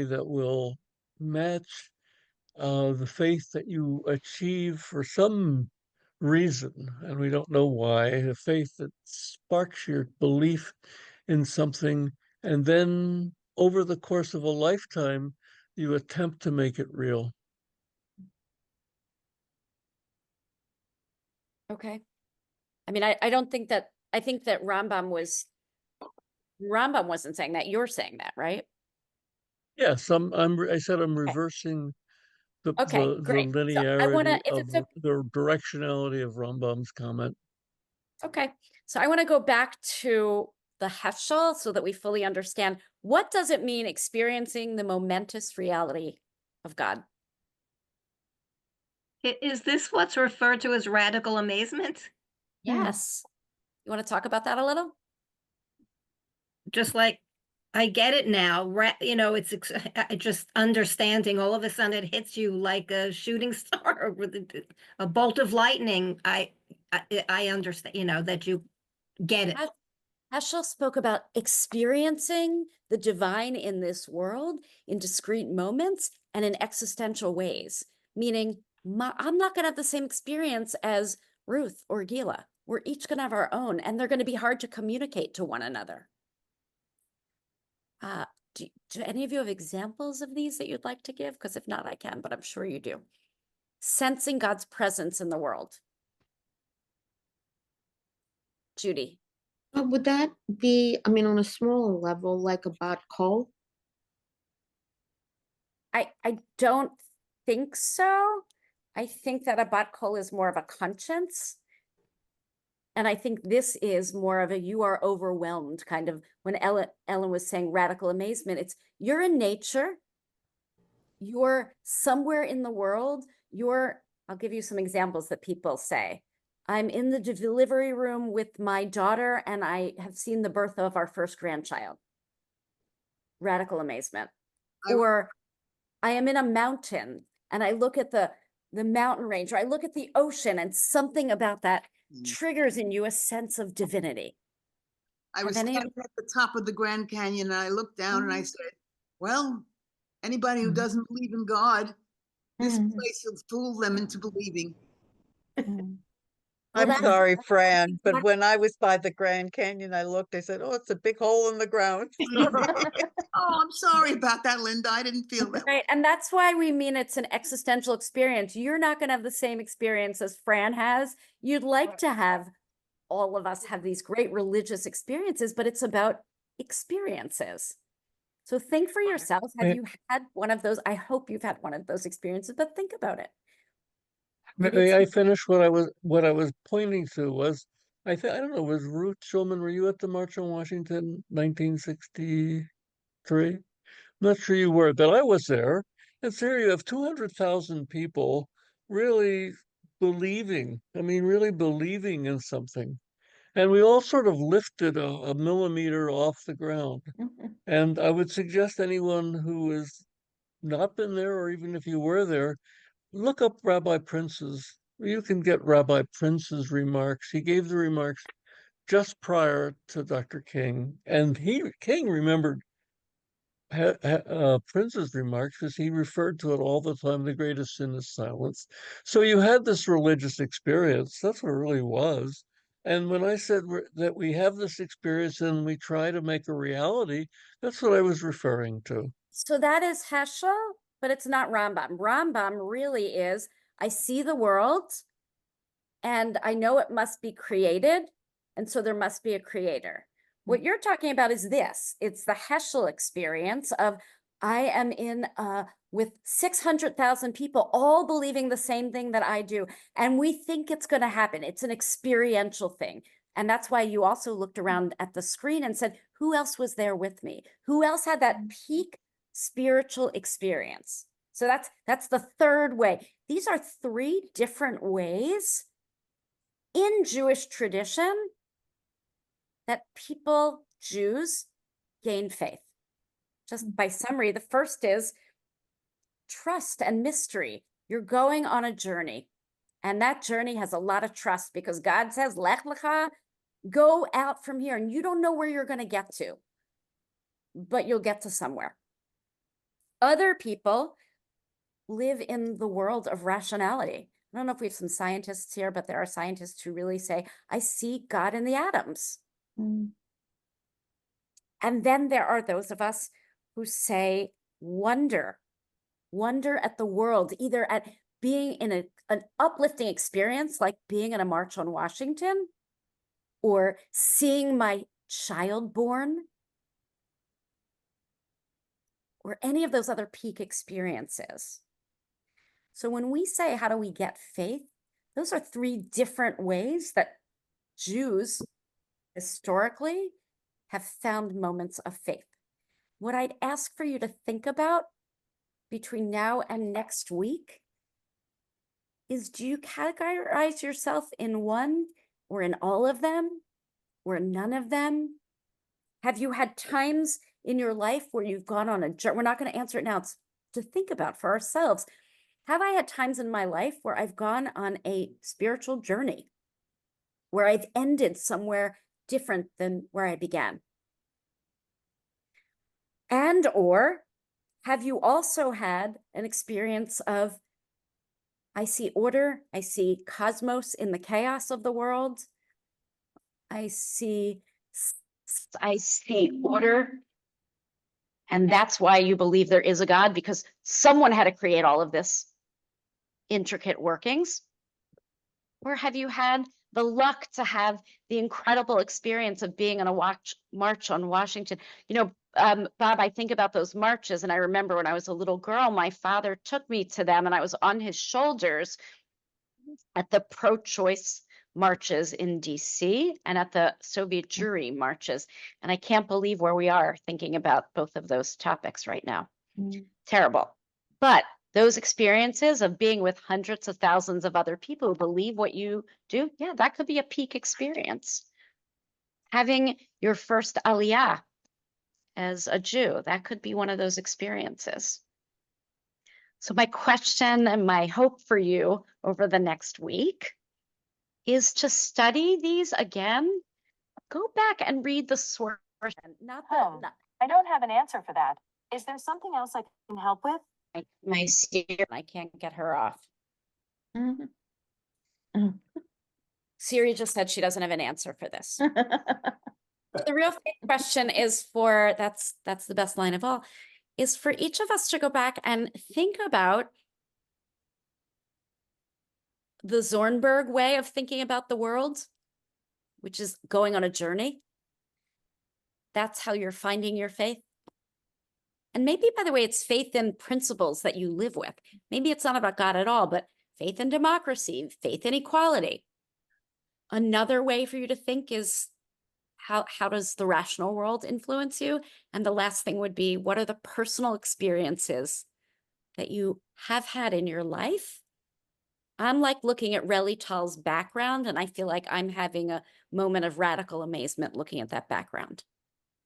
that will match the faith that you achieve for some reason, and we don't know why, a faith that sparks your belief in something, and then over the course of a lifetime, you attempt to make it real. Okay. I mean, I don't think that, I think that Rambam wasn't saying that. You're saying that, right? Yes, I said I'm reversing the Okay, great. So I want linearity to, if of it's okay. the directionality of Rambam's comment. Okay, so I want to go back to the Heschel so that we fully understand, what does it mean experiencing the momentous reality of God? Is this what's referred to as radical amazement? Yes. You want to talk about that a little? Just like, I get it now. It's just understanding. All of a sudden, it hits you like a shooting star with a bolt of lightning. I understand. That you get it. Heschel spoke about experiencing the divine in this world in discrete moments and in existential ways, meaning I'm not going to have the same experience as Ruth or Gila. We're each going to have our own, and they're going to be hard to communicate to one another. Do any of you have examples of these that you'd like to give? Because if not, I can, but I'm sure you do. Sensing God's presence in the world. Judy. Would that be, on a smaller level, like a bat kol? I don't think so. I think that a bat kol is more of a conscience. And I think this is more of a you are overwhelmed kind of, when Ellen was saying radical amazement, it's you're in nature, you're somewhere in the world, I'll give you some examples that people say. I'm in the delivery room with my daughter and I have seen the birth of our first grandchild. Radical amazement. Or I am in a mountain and I look at the mountain range, or I look at the ocean, and something about that triggers in you a sense of divinity. I was standing at the top of the Grand Canyon and I looked down and I said, well, anybody who doesn't believe in God, this place will fool them into believing. I'm sorry, Fran, but when I was by the Grand Canyon, I looked, I said, oh, it's a big hole in the ground. Oh, I'm sorry about that, Linda. I didn't feel that. Right. And that's why we mean it's an existential experience. You're not going to have the same experience as Fran has. You'd like to have all of us have these great religious experiences, but it's about experiences. So think for yourself. Have you had one of those? I hope you've had one of those experiences, but think about it. May I finish what I was pointing to was, I don't know, was Ruth Schulman, were you at the March on Washington 1963? I'm not sure you were, but I was there. And so here you have 200,000 people really believing in something. And we all sort of lifted a millimeter off the ground. And I would suggest anyone who has not been there, or even if you were there, look up you can get Rabbi Prince's remarks. He gave the remarks just prior to Dr. King. And King remembered Prince's remarks because he referred to it all the time. The greatest sin is silence. So you had this religious experience. That's what it really was. And when I said that we have this experience and we try to make a reality, that's what I was referring to. So that is Heschel, but it's not Rambam. Rambam really is, I see the world and I know it must be created. And so there must be a creator. What you're talking about is this. It's the Heschel experience of I am in with 600,000 people all believing the same thing that I do. And we think it's going to happen. It's an experiential thing. And that's why you also looked around at the screen and said, who else was there with me? Who else had that peak spiritual experience? So that's the third way. These are three different ways in Jewish tradition that people, Jews, gain faith. Just by summary, the first is trust and mystery. You're going on a journey, and that journey has a lot of trust because God says, Lech Lecha, go out from here and you don't know where you're going to get to, but you'll get to somewhere. Other people live in the world of rationality. I don't know if we have some scientists here, but there are scientists who really say, I see God in the atoms. Mm. And then there are those of us who say, wonder at the world, either at being in an uplifting experience, like being in a march on Washington, or seeing my child born, or any of those other peak experiences. So when we say, how do we get faith? Those are three different ways that Jews historically have found moments of faith. What I'd ask for you to think about between now and next week is, do you categorize yourself in one or in all of them or none of them? Have you had times in your life where you've gone on a journey? We're not going to answer it now. It's to think about for ourselves. Have I had times in my life where I've gone on a spiritual journey, where I've ended somewhere different than where I began? And or have you also had an experience of, I see order, I see cosmos in the chaos of the world, I see order, and that's why you believe there is a God, because someone had to create all of this intricate workings? Or have you had the luck to have the incredible experience of being on a march on Washington? You know, Bob, I think about those marches, and I remember when I was a little girl, my father took me to them, and I was on his shoulders at the pro-choice marches in DC and at the Soviet Jewry marches. And I can't believe where we are thinking about both of those topics right now. Terrible. But those experiences of being with hundreds of thousands of other people who believe what you do, yeah, that could be a peak experience. Having your first aliyah as a Jew, that could be one of those experiences. So my question and my hope for you over the next week is to study these again. Go back and read the source. I don't have an answer for that. Is there something else I can help with? My Siri, I can't get her off. Siri just said she doesn't have an answer for this. The real question is for, that's the best line of all, is for each of us to go back and think about the Zornberg way of thinking about the world, which is going on a journey. That's how you're finding your faith. And maybe, by the way, it's faith in principles that you live with. Maybe it's not about God at all, but faith in democracy, faith in equality. Another way for you to think is, how does the rational world influence you? And the last thing would be, what are the personal experiences that you have had in your life? I'm like looking at Relly Tall's background, and I feel like I'm having a moment of radical amazement looking at that background.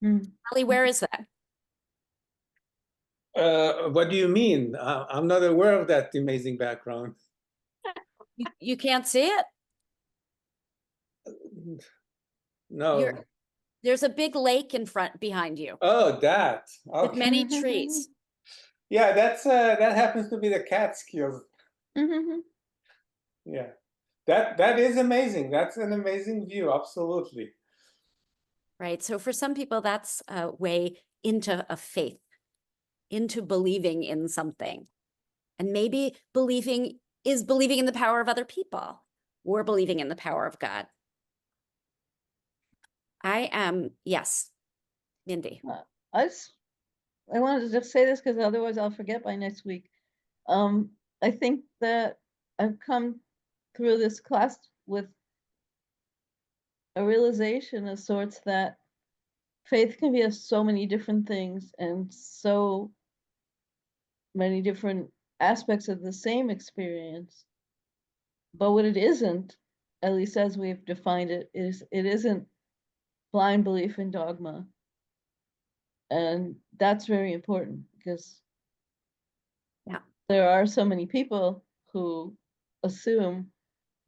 Relly, where is that? What do you mean? I'm not aware of that amazing background. You can't see it? No. There's a big lake in front behind you. Oh, that. Okay. With many trees. Yeah, that happens to be the Catskills. Yeah, that is amazing. That's an amazing view. Absolutely. Right. So for some people, that's a way into a faith, into believing in something. And maybe believing in the power of other people, or believing in the power of God. I am, yes, Mindy. I wanted to just say this because otherwise I'll forget by next week. I think that I've come through this class with a realization of sorts that faith can be of so many different things and so many different aspects of the same experience. But what it isn't, at least as we've defined it, is it isn't blind belief in dogma. And that's very important because there are so many people who assume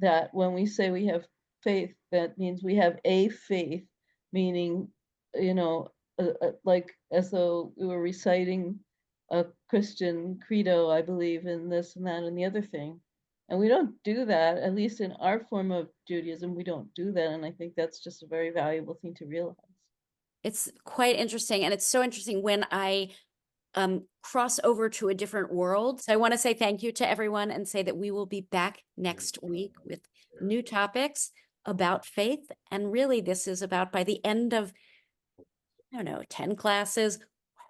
that when we say we have faith, that means we have a faith, meaning, like as though we were reciting a Christian credo, I believe in this and that and the other thing. And we don't do that, at least in our form of Judaism, we don't do that. And I think that's just a very valuable thing to realize. It's quite interesting. And it's so interesting when I cross over to a different world. So I want to say thank you to everyone and say that we will be back next week with new topics about faith. And really, this is about, by the end of, I don't know, 10 classes,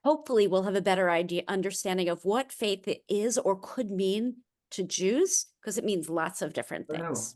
hopefully we'll have a better understanding of what faith is or could mean to Jews, because it means lots of different things.